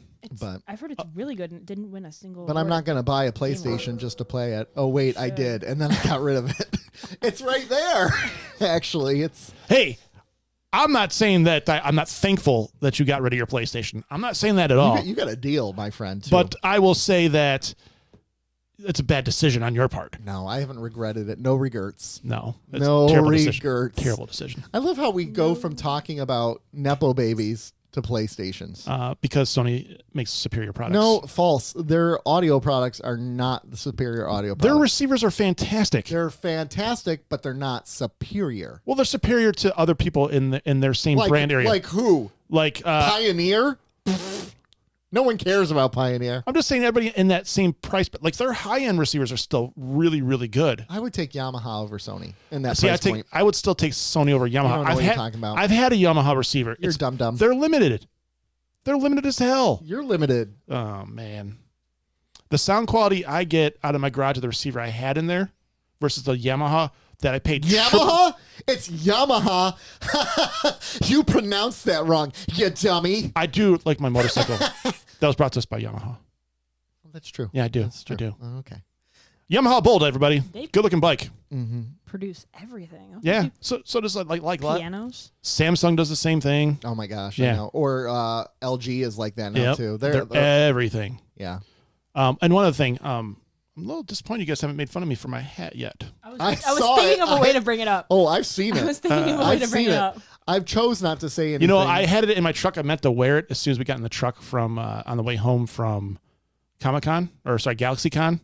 S3: I've heard it's really good and it didn't win a single
S1: But I'm
S3: award.
S1: not going to buy a PlayStation just to play it. Oh, wait, I did. And then I got rid of it. It's right there. Actually, it's...
S2: Hey, I'm not saying that I'm not thankful that you got rid of your PlayStation. I'm not saying that at all.
S1: You got a deal, my friend, too.
S2: But I will say that it's a bad decision on your part.
S1: No, I haven't regretted it. No regrets.
S2: No. It's
S1: No
S2: a terrible
S1: regrets.
S2: decision. Terrible decision.
S1: I love how we go from talking about Nepo babies to PlayStations.
S2: Because Sony makes superior products.
S1: No, false. Their audio products are not the superior audio products.
S2: Their receivers are fantastic.
S1: They're fantastic, but they're not superior.
S2: Well, they're superior to other people in their same brand area.
S1: Like who?
S2: Like
S1: Pioneer? No one cares about Pioneer.
S2: I'm just saying everybody in that same price, but like their high-end receivers are still really, really good.
S1: I would take Yamaha over Sony in that
S2: See,
S1: price point.
S2: I would still take Sony over Yamaha.
S1: You don't know what you're talking about.
S2: I've had a Yamaha receiver.
S1: You're dumb.
S2: They're limited. They're limited as hell.
S1: You're limited.
S2: Oh, man. The sound quality I get out of my garage of the receiver I had in there versus the Yamaha that I paid.
S1: Yamaha? It's Yamaha. You pronounced that wrong, you dummy.
S2: I do like my motorcycle. That was brought to us by Yamaha.
S1: That's true.
S2: Yeah, I do.
S1: That's true.
S2: I do.
S1: Oh, okay.
S2: Yamaha Bold, everybody. Good looking bike.
S1: Mm-hmm.
S3: Produce everything.
S2: Yeah. So does like
S3: Pianos.
S2: Samsung does the same thing.
S1: Oh my gosh.
S2: Yeah.
S1: I know. Or LG is like that now too.
S2: They're everything.
S1: Yeah.
S2: And one other thing, I'm a little disappointed you guys haven't made fun of me for my hat yet.
S3: I was
S1: saw
S3: thinking
S1: it.
S3: of a way to bring it up.
S1: Oh, I've seen it.
S3: I was thinking of a way
S1: I've
S3: to bring
S1: seen
S3: it up.
S1: I've chose not to say anything.
S2: You know, I had it in my truck. I meant to wear it as soon as we got in the truck from on the way home from GalaxyCon,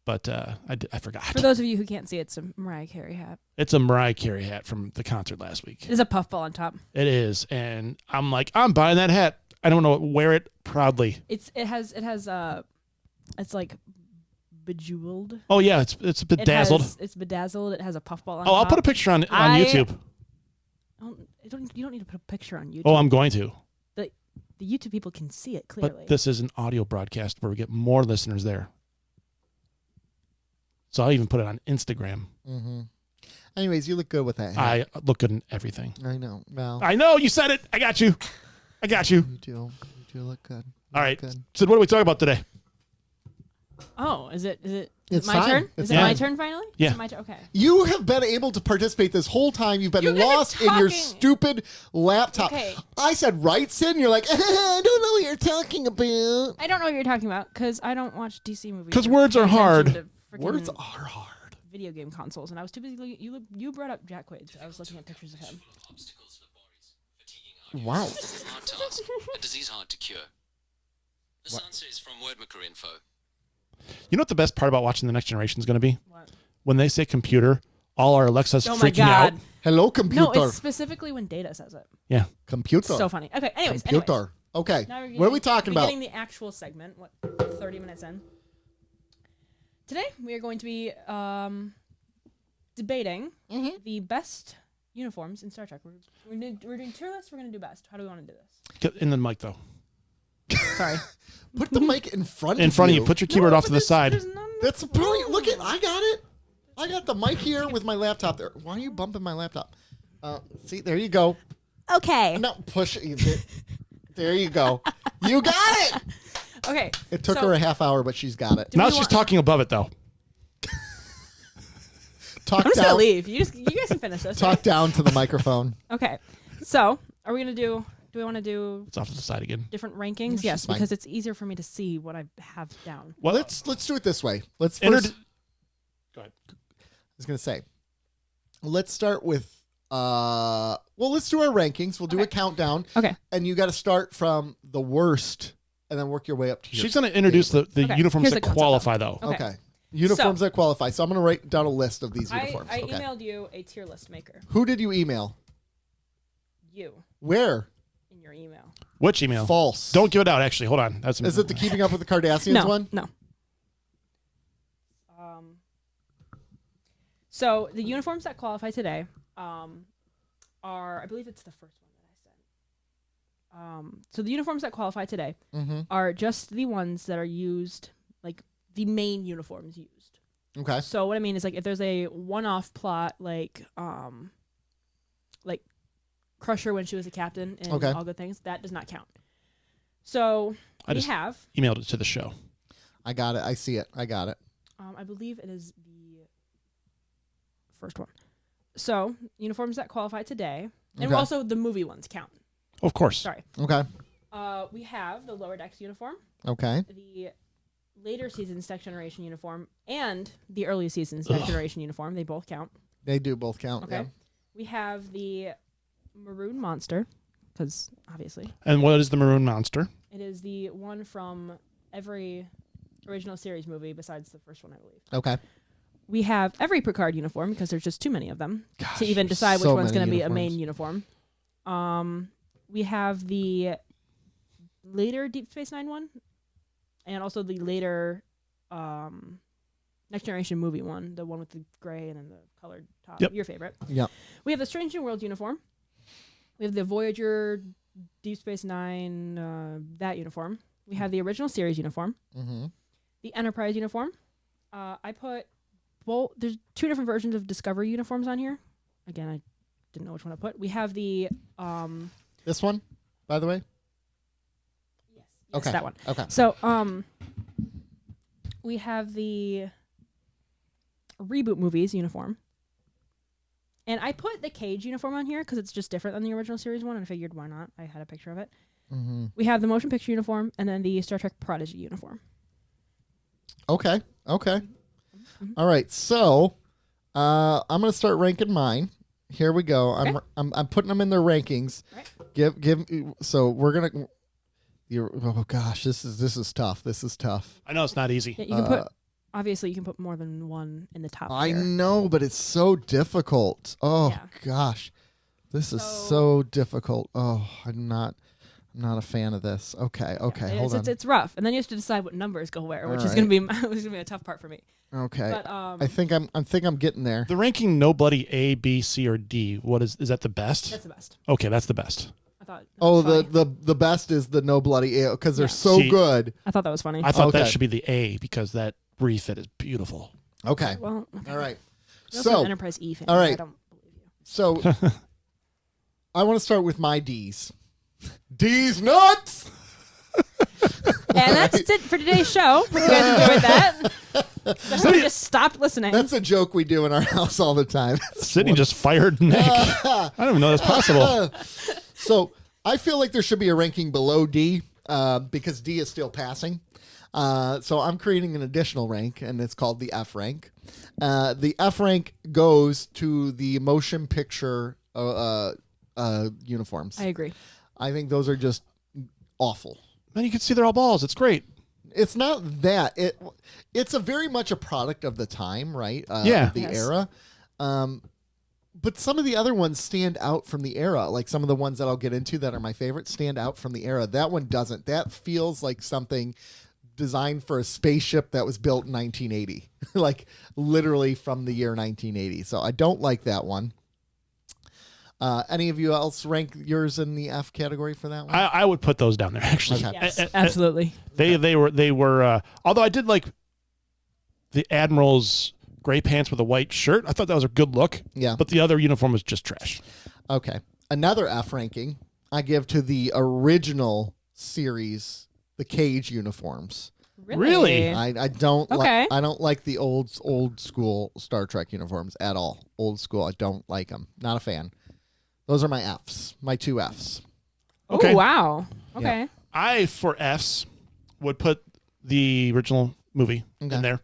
S2: but I forgot.
S3: For those of you who can't see, it's a Mariah Carey hat.
S2: It's a Mariah Carey hat from the concert last week.
S3: There's a puffball on top.
S2: It is, and I'm like, I'm buying that hat. I don't know, wear it proudly.
S3: It's like bejeweled.
S2: Oh yeah, it's bedazzled.
S3: It's bedazzled. It has a puffball on
S2: Oh,
S3: top.
S2: I'll put a picture on YouTube.
S3: You don't need to put a picture on YouTube.
S2: Oh, I'm going to.
S3: The YouTube people can see it clearly.
S2: But this is an audio broadcast where we get more listeners there. So I'll even put it on Instagram.
S1: Mm-hmm. Anyways, you look good with that hat.
S2: I look good in everything.
S1: I know. Well,
S2: I know, you said it. I got you.
S1: you do. You do look good.
S2: All right. So what are we talking about today?
S3: Oh, is it
S1: It's
S3: my
S1: fine.
S3: turn?
S1: It's
S3: Is it
S2: fine.
S3: my turn finally?
S2: Yeah.
S3: Is it my turn? Okay.
S1: You have been able to participate this whole time. You've been
S3: You guys are
S1: lost in your
S3: talking.
S1: stupid laptop.
S3: Okay.
S1: I said right, Sid, and you're like, I don't know what you're talking about.
S3: I don't know what you're talking about because I don't watch DC movies.
S2: 'Cause
S3: or
S2: words are
S3: pay attention
S2: hard.
S3: to freaking
S1: Words are hard.
S3: Video game consoles, and I was too busy. You brought up Jack Quaid. So I was looking at pictures of him.
S4: Obstacles to the body's fatiguing
S1: Wow.
S4: hard task, a disease hard to cure. This answer is from Wordmaker Info.
S2: You know what the best part about watching The Next Generation is going to be?
S3: What?
S2: When they say computer, all our Alexa's
S3: Oh my
S2: freaking out.
S3: god!
S1: Hello, computer.
S3: No, it's specifically when Data says it.
S2: Yeah.
S1: Computer.
S3: So funny. Okay. Anyways.
S1: Computer. Okay.
S3: Now
S1: What are we talking about?
S3: Getting the actual segment. What? 30 minutes in. Today we are going to be debating the best uniforms in Star Trek. We're doing tier lists. We're going to do best. How do we want to do this?
S2: Get in the mic, though.
S3: Sorry.
S1: Put the mic in front
S2: In front of you. Put your keyboard
S3: No,
S2: off to
S3: but
S2: the
S3: there's-
S2: side.
S3: there's none
S1: That's brilliant. Look at, I got it. I got the mic here with my laptop there. Why are you bumping my laptop? See, there you go.
S3: Okay.
S1: No, push it. There you go. You got it.
S3: Okay.
S1: It took
S3: so-
S1: her a half hour, but she's got it.
S3: Do
S2: Now
S3: we
S2: she's
S3: want-
S2: talking above it, though.
S1: Talk
S3: I'm just gonna
S1: down.
S3: leave. You guys can finish this.
S1: Talk down to the microphone.
S3: Okay. So, are we gonna do? Do we want to do
S2: It's off to the side again.
S3: different rankings?
S1: She's
S3: Yes,
S1: fine.
S3: because it's easier for me to see what I have down.
S2: Well,
S1: Let's do it this way. Let's
S2: Enter-
S1: first.
S2: Go ahead.
S1: I was gonna say, let's start with. Let's do our rankings. We'll do a
S3: Okay.
S1: countdown,
S3: Okay.
S1: and you got to start from the worst, and then work your way up to.
S2: She's going to introduce the
S3: Okay,
S2: uniforms
S3: here's
S2: that
S3: the concept,
S2: qualify, though.
S3: Okay.
S1: Okay. Uniforms that qualify. So I'm going to write down a list of these uniforms.
S3: I
S1: okay.
S3: emailed you a tier list maker.
S1: Who did you email?
S3: you
S1: Where?
S3: in your email.
S2: Which email?
S1: False.
S2: Don't give it out. Actually, hold on. That's
S1: Is it the Keeping Up with the Kardashians
S3: No,
S1: one?
S3: no. So the uniforms that qualify today are, I believe it's the first one that I sent. So the uniforms that qualify today are just the ones that are used, like the main uniforms used.
S1: Okay.
S3: So what I mean is, like, if there's a one-off plot, like Crusher when she was a captain in
S1: Okay.
S3: All Good Things, that does not count. So
S2: I
S3: we
S2: just
S3: have,
S2: emailed it to the show.
S1: I got it. I see it. I got it.
S3: I believe it is the first one. So uniforms that qualify today, and
S1: Okay.
S3: also the movie ones count.
S2: Of course.
S3: Sorry.
S1: Okay.
S3: We have the Lower Decks uniform,
S1: Okay.
S3: the later seasons Next Generation uniform, and the early seasons Next Generation uniform. They both count.
S1: They do both count.
S3: Okay.
S1: Yeah.
S3: We have the Maroon Monster, because obviously
S2: And what is the Maroon Monster?
S3: it is the one from every original series movie besides the first one, I believe.
S1: Okay.
S3: We have every Picard uniform because there's just too many of them
S1: Gosh,
S3: to even
S1: there's
S3: decide which
S1: so
S3: one's going to
S1: many
S3: be a main
S1: uniforms.
S3: uniform. We have the later Deep Space Nine one, and also the later Next Generation movie one, the one with the gray and then the colored top.
S2: Yep.
S3: Your favorite.
S1: Yep.
S3: We have the Strange New World uniform. We have the Voyager, Deep Space Nine, that uniform. We have the original series uniform.
S1: Mm-hmm.
S3: The Enterprise uniform. I put both. There's two different versions of Discovery uniforms on here. Again, I didn't know which one to put. We have the
S1: This one, by the way.
S3: yes,
S1: Okay.
S3: that one.
S1: Okay.
S3: So we have the reboot movies uniform. And I put the Cage uniform on here because it's just different than the original series one, and I figured why not? I had a picture of it.
S1: Mm-hmm.
S3: We have the motion picture uniform and then the Star Trek Prodigy uniform.
S1: Okay. Okay.
S3: Mhm.
S1: All right. So, I'm gonna start ranking mine. Here we go.
S3: Okay.
S1: I'm putting them in their rankings.
S3: Right.
S1: Give. So we're gonna. Oh gosh, this is tough. This is tough.
S2: I know it's not easy.
S3: Yeah, you can put obviously you can put more than one in the top.
S1: I
S3: tier.
S1: know, but it's so difficult. Oh
S3: Yeah.
S1: gosh, this is
S3: So-
S1: so difficult. Oh, I'm not a fan of this. Okay. Okay.
S3: Yeah,
S1: Hold on.
S3: it's rough, and then you have to decide what numbers go where, which
S1: All
S3: is gonna be which is gonna be a tough part for me.
S1: Okay.
S3: But
S1: I think I'm getting there.
S2: The ranking nobody A, B, C, or D. What is that the best?
S3: that's the best.
S2: Okay, that's the best.
S3: I thought. that
S1: Oh,
S3: was funny.
S1: the best is the no bloody ale because they're
S3: Yeah.
S1: so
S2: See-
S1: good.
S3: I thought that was funny.
S2: I thought
S1: Okay.
S2: that should be the A because that refit is beautiful.
S1: Okay.
S3: Well, okay.
S1: All right.
S3: You're also
S1: So
S3: an Enterprise E fan.
S1: all right.
S3: I don't believe you.
S1: so I want to start with my D's. D's nuts.
S3: And that's it for today's show. Hope you guys enjoyed that. Somebody just stopped listening.
S1: That's a joke we do in our house all the time.
S2: Sydney just fired Nick. I don't even know that's possible.
S1: So I feel like there should be a ranking below D because D is still passing. So I'm creating an additional rank, and it's called the F rank. The F rank goes to the motion picture uniforms.
S3: I agree.
S1: I think those are just awful.
S2: Man, you can see they're all balls. It's great.
S1: It's not that it's a very much a product of the time, right?
S2: Yeah.
S1: of the
S3: Yes.
S1: era. But some of the other ones stand out from the era. Like some of the ones that I'll get into that are my favorite stand out from the era. That one doesn't. That feels like something designed for a spaceship that was built in 1980, like literally from the year 1980. So I don't like that one. Any of you else rank yours in the F category for that one?
S2: I would put those down there actually.
S1: Okay.
S3: Yes, absolutely.
S2: They were although I did like the Admiral's gray pants with a white shirt. I thought that was a good look.
S1: Yeah.
S2: But the other uniform was just trash.
S1: Okay. Another F ranking I give to the original series, the Cage uniforms.
S2: Really?
S1: I don't
S3: Okay.
S1: I don't like the old school Star Trek uniforms at all. Old school, I don't like them. Not a fan. Those are my Fs, my two Fs.
S2: Okay.
S3: Oh, wow. Okay.
S2: I, for Fs, would put the original movie
S1: Okay.
S2: in there.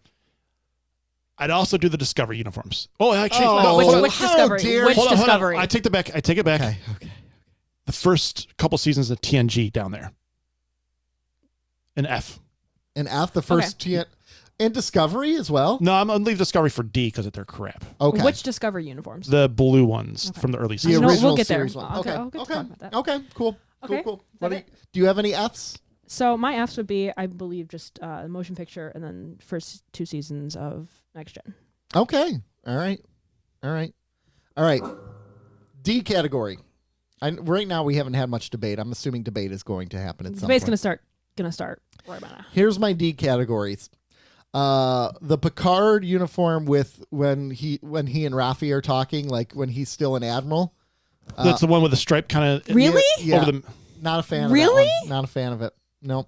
S2: I'd also do the Discovery uniforms. Oh, actually,
S1: Oh,
S2: no,
S3: Which,
S2: hold on.
S3: which
S1: how
S3: Discovery?
S1: dare
S3: Which
S1: you.
S2: Hold on.
S3: Discovery?
S2: I take it back. I take it back.
S1: Okay.
S2: The first couple seasons of TNG down there. An F.
S1: And F, the first TN. And Discovery as well.
S2: No, I'm gonna leave Discovery for D because they're crap.
S1: Okay.
S3: Which Discovery uniforms?
S2: The blue ones from the early
S1: the
S2: seasons.
S3: No,
S1: original
S3: we'll get there.
S1: series one.
S3: Okay,
S1: Okay.
S3: I'll get to
S1: Okay.
S3: talk about that.
S1: Okay. Cool.
S3: Okay.
S1: Cool.
S3: Is that
S1: Do you have any Fs?
S3: So my Fs would be, I believe, just the motion picture and then first 2 seasons of Next Gen.
S1: Okay. All right. D category. Right now we haven't had much debate. I'm assuming debate is going to happen at some
S3: Debate's
S1: point.
S3: gonna start right about now.
S1: Here's my D categories. The Picard uniform with when he and Raffi are talking, like when he's still an admiral.
S2: That's the one with the stripe kind of.
S3: Really?
S1: Yeah.
S2: Over the,
S1: Not a fan
S3: Really?
S1: of that one. Not a fan of it. Nope.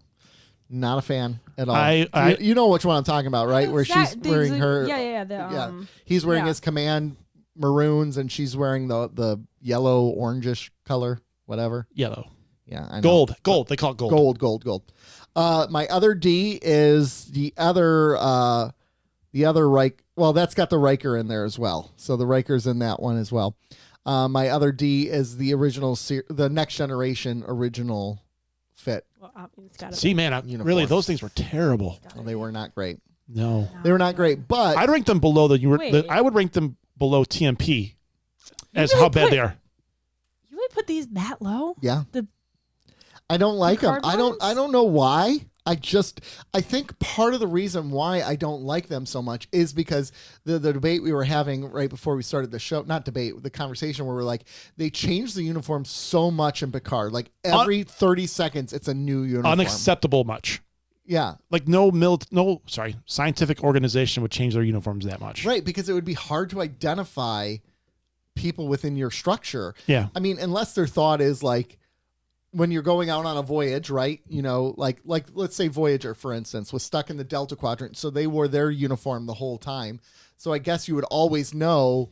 S1: Not a fan at all.
S2: I-
S1: you know which one I'm talking about, right? Where she's wearing her.
S3: Yeah.
S1: He's wearing
S3: yeah.
S1: his command maroons, and she's wearing the yellow orangish color, whatever.
S2: yellow.
S1: Yeah, I know.
S2: Gold. They call it gold.
S1: Gold. My other D is the other Riker. Well, that's got the Riker in there as well. So the Riker's in that one as well. My other D is the original, the Next Generation original fit.
S3: Well, it's gotta
S2: See, man,
S1: Uniforms.
S2: really, those things were terrible.
S1: Well, they were not great.
S2: No.
S1: They were not great, but
S2: I'd rank them below
S3: Wait.
S2: I would rank them below TMP as
S3: really
S2: how bad
S3: put-
S2: they are.
S3: You would put these that low?
S1: yeah,
S3: The
S1: I don't like them.
S3: Picard ones?
S1: I don't know why. I think part of the reason why I don't like them so much is because the debate we were having right before we started the show, not debate, the conversation where we're like, they changed the uniform so much in Picard. Like every 30 seconds, it's a new uniform.
S2: Unacceptable much.
S1: Yeah.
S2: Like scientific organization would change their uniforms that much.
S1: Right. Because it would be hard to identify people within your structure.
S2: Yeah.
S1: I mean, unless their thought is like, when you're going out on a voyage, right? You know, like let's say Voyager, for instance, was stuck in the Delta Quadrant, so they wore their uniform the whole time. So I guess you would always know,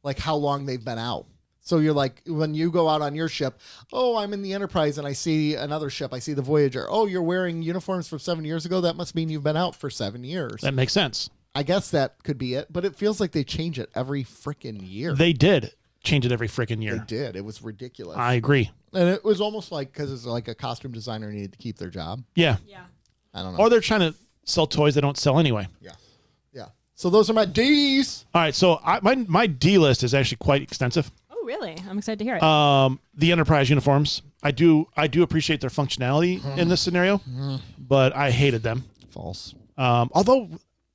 S1: like, how long they've been out. So you're like, when you go out on your ship, oh, I'm in the Enterprise and I see another ship. I see the Voyager. Oh, you're wearing uniforms from 7 years ago. That must mean you've been out for 7 years.
S2: That makes sense.
S1: I guess that could be it, but it feels like they change it every freaking year.
S2: They did change it every freaking year.
S1: They did. It was ridiculous.
S2: I agree.
S1: And it was almost like, because it's like a costume designer needed to keep their job.
S2: Yeah.
S3: Yeah.
S1: I don't know.
S2: Or they're trying to sell toys they don't sell anyway.
S1: Yeah. So those are my D's.
S2: All right. So my D list is actually quite extensive.
S3: Oh, really? I'm excited to hear it.
S2: The Enterprise uniforms. I do appreciate their functionality in this scenario, but I hated them.
S1: False.
S2: Although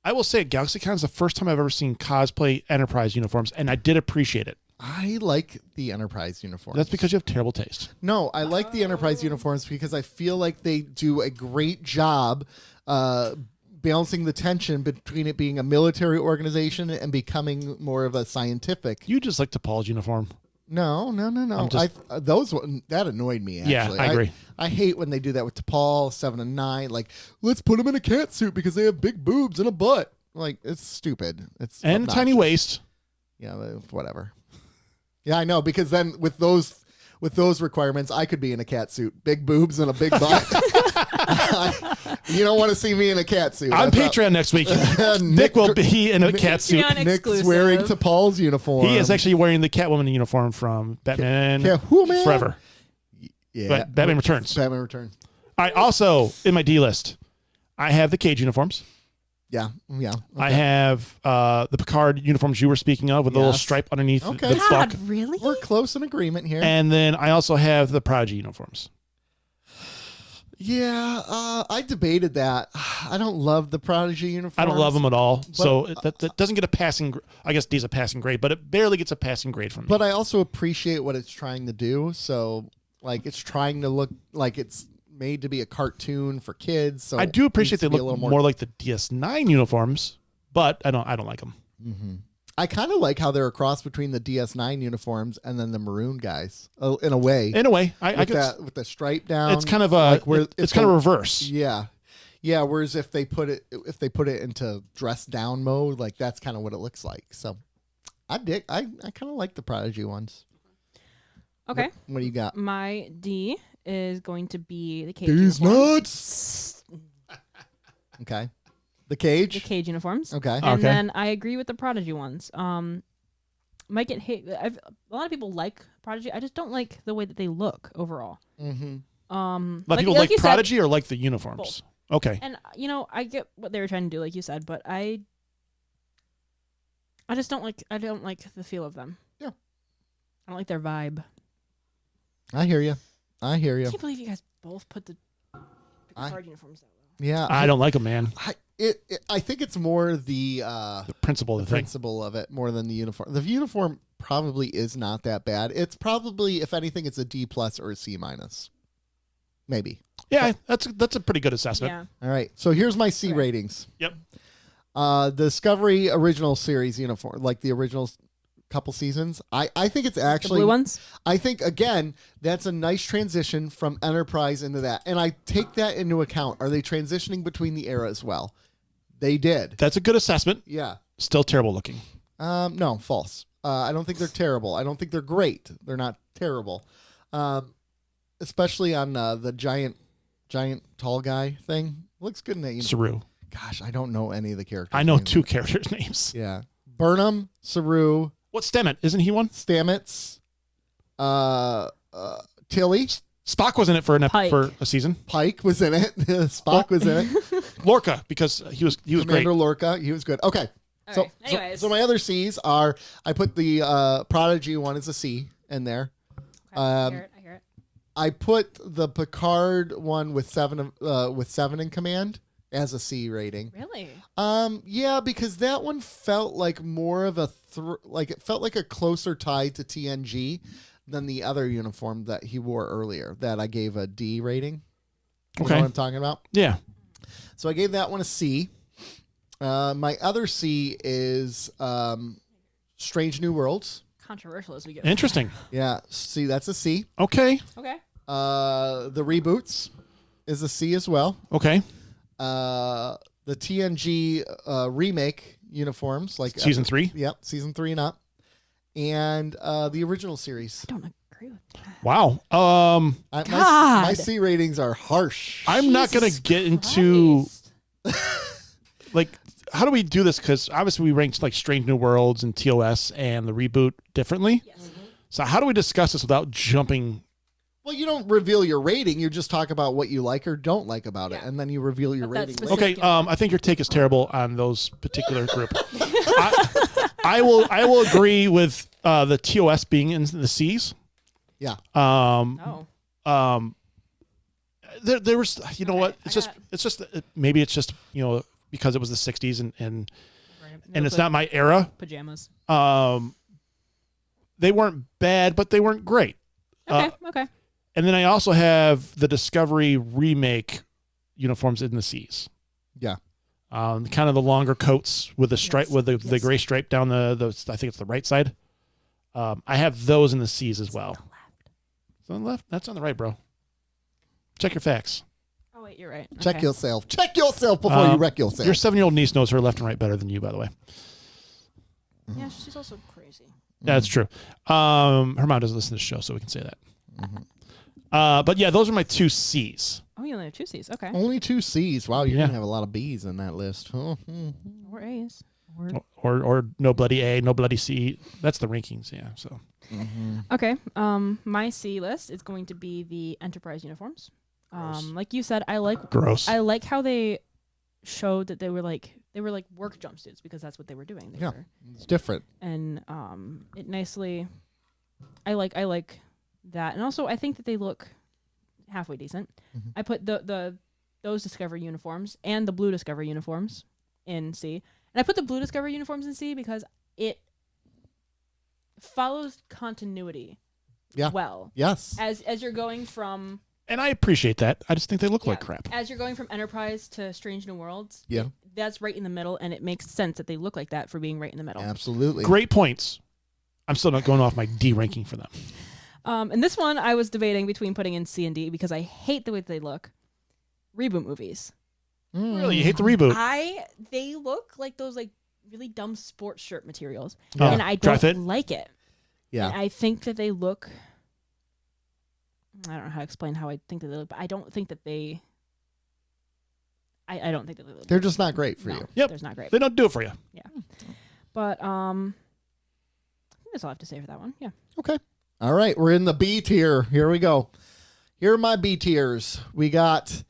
S2: I will say at GalaxyCon is the first time I've ever seen cosplay Enterprise uniforms, and I did appreciate it.
S1: I like the Enterprise uniforms.
S2: That's because you have terrible taste.
S1: No, I like the Enterprise uniforms because I feel like they do a great job balancing the tension between it being a military organization and becoming more of a scientific.
S2: You just like DePaul's uniform.
S1: No.
S2: I'm just-
S1: That annoyed me, actually.
S2: Yeah, I agree.
S1: I hate when they do that with DePaul, 7 and 9. Like, let's put them in a cat suit because they have big boobs and a butt. Like, it's stupid. It's
S2: And a tiny
S1: obnoxious.
S2: waist.
S1: Yeah, whatever. Yeah, I know, because then with those requirements, I could be in a cat suit, big boobs and a big butt. You don't want to see me in a cat suit.
S2: On
S1: That's
S2: Patreon next week,
S1: not-
S2: Nick will be in a cat suit.
S3: Patreon
S1: Nick's
S3: exclusive.
S1: wearing to Paul's uniform.
S2: He is actually wearing the Catwoman uniform from Batman
S1: Catwoman?
S2: Forever.
S1: yeah.
S2: But Batman Returns.
S1: Batman Returns.
S2: I also, in my D list, I have the Cage uniforms.
S1: Yeah.
S2: I have the Picard uniforms you were speaking of with the little
S1: Yes.
S2: stripe underneath
S1: Okay.
S2: the
S3: God,
S2: buck.
S3: really?
S1: We're close in agreement here.
S2: And then I also have the Prodigy uniforms.
S1: Yeah, I debated that. I don't love the Prodigy uniforms.
S2: I don't love them at all. So that doesn't get a passing, I guess D's a passing grade, but it barely gets a passing grade from me.
S1: But I also appreciate what it's trying to do. So, like, it's trying to look like it's made to be a cartoon for kids. So
S2: I do appreciate they
S1: it needs to be
S2: look
S1: a little
S2: more like the DS9 uniforms, but I don't like them.
S1: I kind of like how they're a cross between the DS9 uniforms and then the maroon guys. In a way,
S2: In a way, I
S1: with
S2: could.
S1: that with the stripe down.
S2: It's kind of
S1: where
S2: it's kind of reverse.
S1: Yeah. Whereas if they put it into dress down mode, like that's kind of what it looks like. So I kind of like the Prodigy ones.
S3: Okay.
S1: What do you got?
S3: My D is going to be the Cage
S1: These
S3: uniforms.
S1: nuts. Okay. The Cage.
S3: The Cage uniforms.
S1: Okay.
S3: And
S2: Okay.
S3: then I agree with the Prodigy ones. Might get hate. A lot of people like Prodigy. I just don't like the way that they look overall.
S1: Mm-hmm.
S2: A lot of people
S3: like
S2: like
S3: you said,
S2: Prodigy or like the uniforms. Okay.
S3: And I get what they were trying to do, like you said, but I just don't like. I don't like the feel of them.
S1: Yeah.
S3: I don't like their vibe.
S1: I hear you. I hear
S3: I
S1: you.
S3: can't believe you guys both put the Picard uniforms that well.
S1: Yeah.
S2: I don't like them, man.
S1: I think it's more the
S2: Principle of the thing.
S1: principle of it more than the uniform. The uniform probably is not that bad. It's probably, if anything, it's a D+ or a C-, maybe.
S2: Yeah, that's a pretty good assessment.
S3: Yeah.
S1: All right. So here's my C
S3: Okay.
S1: ratings.
S2: Yep.
S1: Discovery original series uniform, like the original couple seasons. I think it's
S3: The
S1: actually
S3: blue ones.
S1: I think, again, that's a nice transition from Enterprise into that. And I take that into account. Are they transitioning between the era as well? They did.
S2: That's a good assessment.
S1: Yeah.
S2: Still terrible looking.
S1: No, false. I don't think they're terrible. I don't think they're great. They're not terrible. Especially on the giant tall guy thing. Looks good in that uniform.
S2: Saru.
S1: Gosh, I don't know any of the characters.
S2: I know
S1: names.
S2: 2 characters' names.
S1: Yeah. Burnham, Saru,
S2: What's Stamets? Isn't he one?
S1: Stamets, Tilly,
S2: Spock was in it for
S3: Pike.
S2: for a season.
S1: Pike was in it. Spock was in it.
S2: Lorca, because he was
S1: Commander
S2: great.
S1: Lorca, he was good. Okay.
S3: All
S1: So,
S3: right. Anyways.
S1: so my other C's are, I put the Prodigy one as a C in there.
S3: Okay, I hear it.
S1: I put the Picard one with seven in command as a C rating.
S3: Really?
S1: Yeah, because that one felt like more of a it felt like a closer tie to TNG than the other uniform that he wore earlier that I gave a D rating. You
S2: Okay.
S1: know what I'm talking about?
S2: Yeah.
S1: So I gave that one a C. My other C is Strange New Worlds.
S3: Controversial as we get.
S2: Interesting.
S1: Yeah, C, that's a C.
S2: Okay.
S3: Okay.
S1: The reboots is a C as well.
S2: Okay.
S1: The TNG remake uniforms, like
S2: Season 3.
S1: Yep, season 3 and up, and the original series.
S3: I don't agree with that.
S2: Wow.
S1: My
S3: God.
S1: C ratings are harsh.
S2: I'm not going to
S3: Jesus
S2: get into
S3: Christ.
S2: like how do we do this, cuz obviously we ranked like Strange New Worlds and TOS and the reboot differently.
S3: Yes.
S2: So how do we discuss this without jumping?
S1: Well, you don't reveal your rating. You just talk about what you like or don't like about it,
S3: Yeah.
S1: and then you reveal your
S3: But that's
S1: rating.
S3: specific.
S1: later.
S2: Okay, I think your take is terrible on those particular group. I will agree with the TOS being in the C's.
S1: Yeah.
S3: No.
S2: There was, you know
S3: Okay,
S2: what?
S3: I
S2: It's just maybe it's just because it was the '60s and
S3: Right.
S2: it's not my era.
S3: pajamas.
S2: They weren't bad, but they weren't great.
S3: Okay. Okay.
S2: And then I also have the Discovery remake uniforms in the C's.
S1: Yeah.
S2: Kind of the longer coats with the stripe,
S3: Yes,
S2: with the
S3: yes.
S2: gray stripe down the I think it's the right side. I have those in the C's as well. It's on the left. That's on the right, bro. Check your facts.
S3: Oh wait, you're right.
S1: Check
S3: Okay.
S1: yourself. Check yourself before you wreck yourself.
S2: Your 7-year-old niece knows her left and right better than you, by the way.
S3: Yeah, she's also crazy.
S2: That's true. Her mom doesn't listen to the show, so we can say that. But yeah, those are my 2 C's.
S3: Oh, you only have 2 C's. Okay.
S1: Only 2 C's. Wow, you're
S2: Yeah.
S1: gonna have a lot of B's in that list.
S3: Or A's.
S2: Or no bloody A, no bloody C. That's the rankings, yeah. So
S3: Okay. My C list is going to be the Enterprise uniforms. Like you said, I like
S2: gross.
S3: how they showed that they were like work jumpsuits because that's what they were doing. They
S1: Yeah.
S3: were,
S1: It's different.
S3: and it nicely. I like that, and also I think that they look halfway decent.
S1: Mhm.
S3: I put those Discovery uniforms and the blue Discovery uniforms in C, and I put the blue Discovery uniforms in C because it follows continuity.
S1: Yeah.
S3: Well,
S1: Yes.
S3: as you're going from
S2: And I appreciate that. I just think they look like
S3: Yeah.
S2: crap.
S3: as you're going from Enterprise to Strange New Worlds.
S1: Yeah.
S3: That's right in the middle, and it makes sense that they look like that for being right in the middle.
S1: Absolutely.
S2: Great points. I'm still not going off my D ranking for them.
S3: And this one I was debating between putting in C and D because I hate the way they look. Reboot movies.
S2: Really, you hate the reboot?
S3: They look like those like really dumb sports shirt materials,
S2: Oh,
S3: and I
S2: dry
S3: don't
S2: fit?
S3: like it.
S1: Yeah.
S3: And I think that they look. I don't know how to explain how I think that they look, but I don't think that they. I don't think that they look.
S1: They're just not great for
S3: no,
S1: you.
S2: Yep.
S3: There's not great.
S2: They don't do it for you.
S3: But I think that's all I have to say for that one. Yeah.
S1: Okay. All right. We're in the B tier. Here we go. Here are my B tiers. We got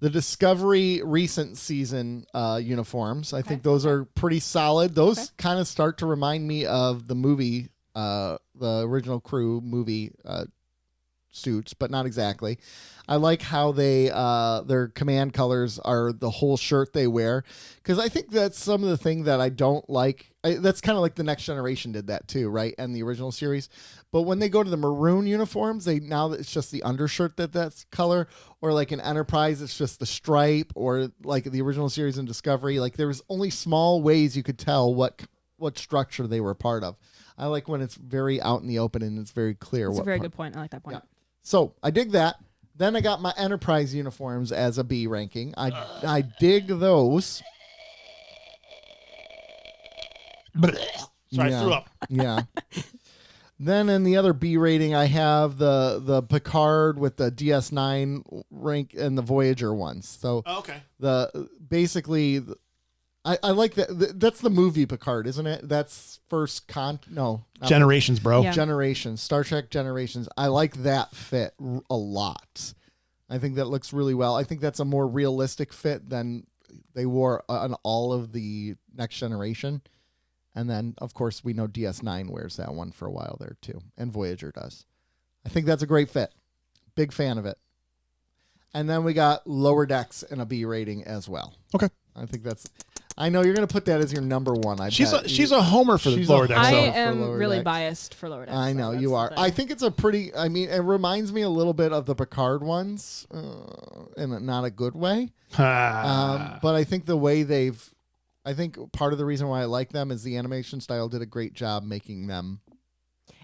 S1: The Discovery recent season uniforms. I think those are pretty solid. Those kind of start to remind me of the movie, the original Crew movie suits, but not exactly. I like how they their command colors are the whole shirt they wear, because I think that's some of the thing that I don't like. That's kind of like the Next Generation did that too, right? And the original series. But when they go to the maroon uniforms, now it's just the undershirt that's color, or like in Enterprise, it's just the stripe, or like the original series in Discovery, like there was only small ways you could tell what structure they were part of. I like when it's very out in the open and it's very clear.
S3: That's a very good point. I like that point.
S1: Yeah. So I dig that. Then I got my Enterprise uniforms as a B ranking. I dig those.
S2: Sorry, I threw up.
S1: Yeah. Then in the other B rating, I have the Picard with the DS9 rank and the Voyager ones. So I like that. That's the movie Picard, isn't it? That's
S2: Generations, bro.
S3: Yeah.
S1: Generations, Star Trek Generations. I like that fit a lot. I think that looks really well. I think that's a more realistic fit than they wore on all of the Next Generation. And then, of course, we know DS9 wears that one for a while there, too. And Voyager does. I think that's a great fit. Big fan of it. And then we got Lower Decks in a B rating as well.
S2: Okay.
S1: I think I know you're going to put that as your number one.
S2: She's a homer for the Lower Decks.
S3: I
S2: though.
S3: am really biased for Lower Decks.
S1: I know you are. I think it's it reminds me a little bit of the Picard ones in not a good way. But I think the way I think part of the reason why I like them is the animation style did a great job making them.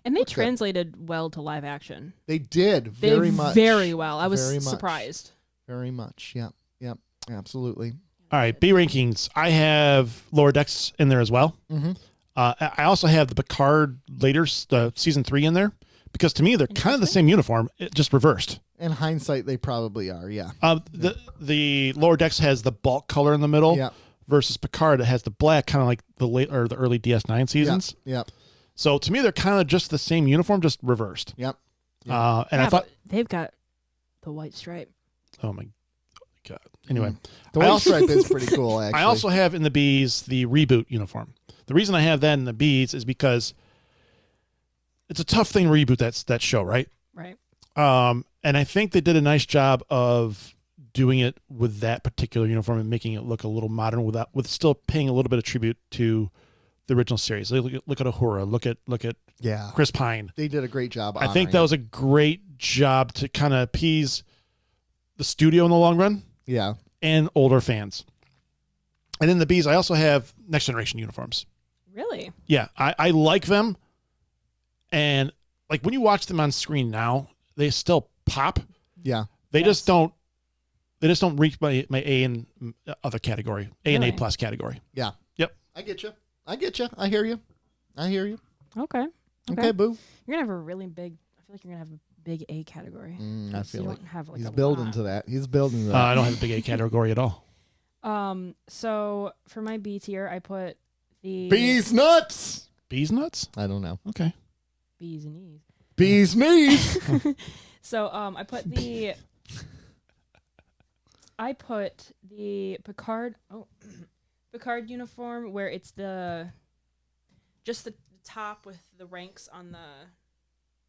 S3: And they translated well to live action.
S1: They did very much.
S3: Very well. I was surprised.
S1: Very much. Yeah. Yep. Absolutely.
S2: All right, B rankings. I have Lower Decks in there as well.
S1: Mm-hmm.
S2: I also have the Picard later, the season 3 in there, because to me they're kind of the same uniform, just reversed.
S1: In hindsight, they probably are. Yeah.
S2: The Lower Decks has the bulk color in the middle.
S1: Yeah.
S2: Versus Picard, it has the black, kind of like the early DS9 seasons.
S1: Yep.
S2: So to me, they're kind of just the same uniform, just reversed.
S1: Yep.
S2: I thought
S3: they've got the white stripe.
S2: Oh my god! Anyway,
S1: the white stripe is pretty cool. Actually,
S2: I also have in the B's the reboot uniform. The reason I have that in the B's is because it's a tough thing to reboot that show, right?
S3: Right.
S2: And I think they did a nice job of doing it with that particular uniform and making it look a little modern with still paying a little bit of tribute to the original series. Look at Uhura. Look at Chris Pine.
S1: They did a great job.
S2: I think that was a great job to kind of appease the studio in the long run.
S1: Yeah.
S2: And older fans. And in the B's, I also have Next Generation uniforms.
S3: Really?
S2: Yeah, I like them. And like when you watch them on screen now, they still pop.
S1: Yeah.
S2: They just don't reach my A and other category, A and A plus category.
S1: Yeah.
S2: Yep.
S1: I get you. I hear you.
S3: Okay,
S1: boo.
S3: You're gonna have a really big. I feel like you're gonna have a big A category.
S1: I feel like he's
S3: a
S1: building
S3: lot.
S1: to that. He's building to that.
S2: I don't have a big A category at all.
S3: So for my B tier, I put the
S1: Bees nuts.
S2: Bees nuts?
S1: I don't know.
S2: Okay.
S3: B's and E's.
S1: Bees knees.
S3: So I put the Picard Picard uniform where it's just the top with the ranks on the.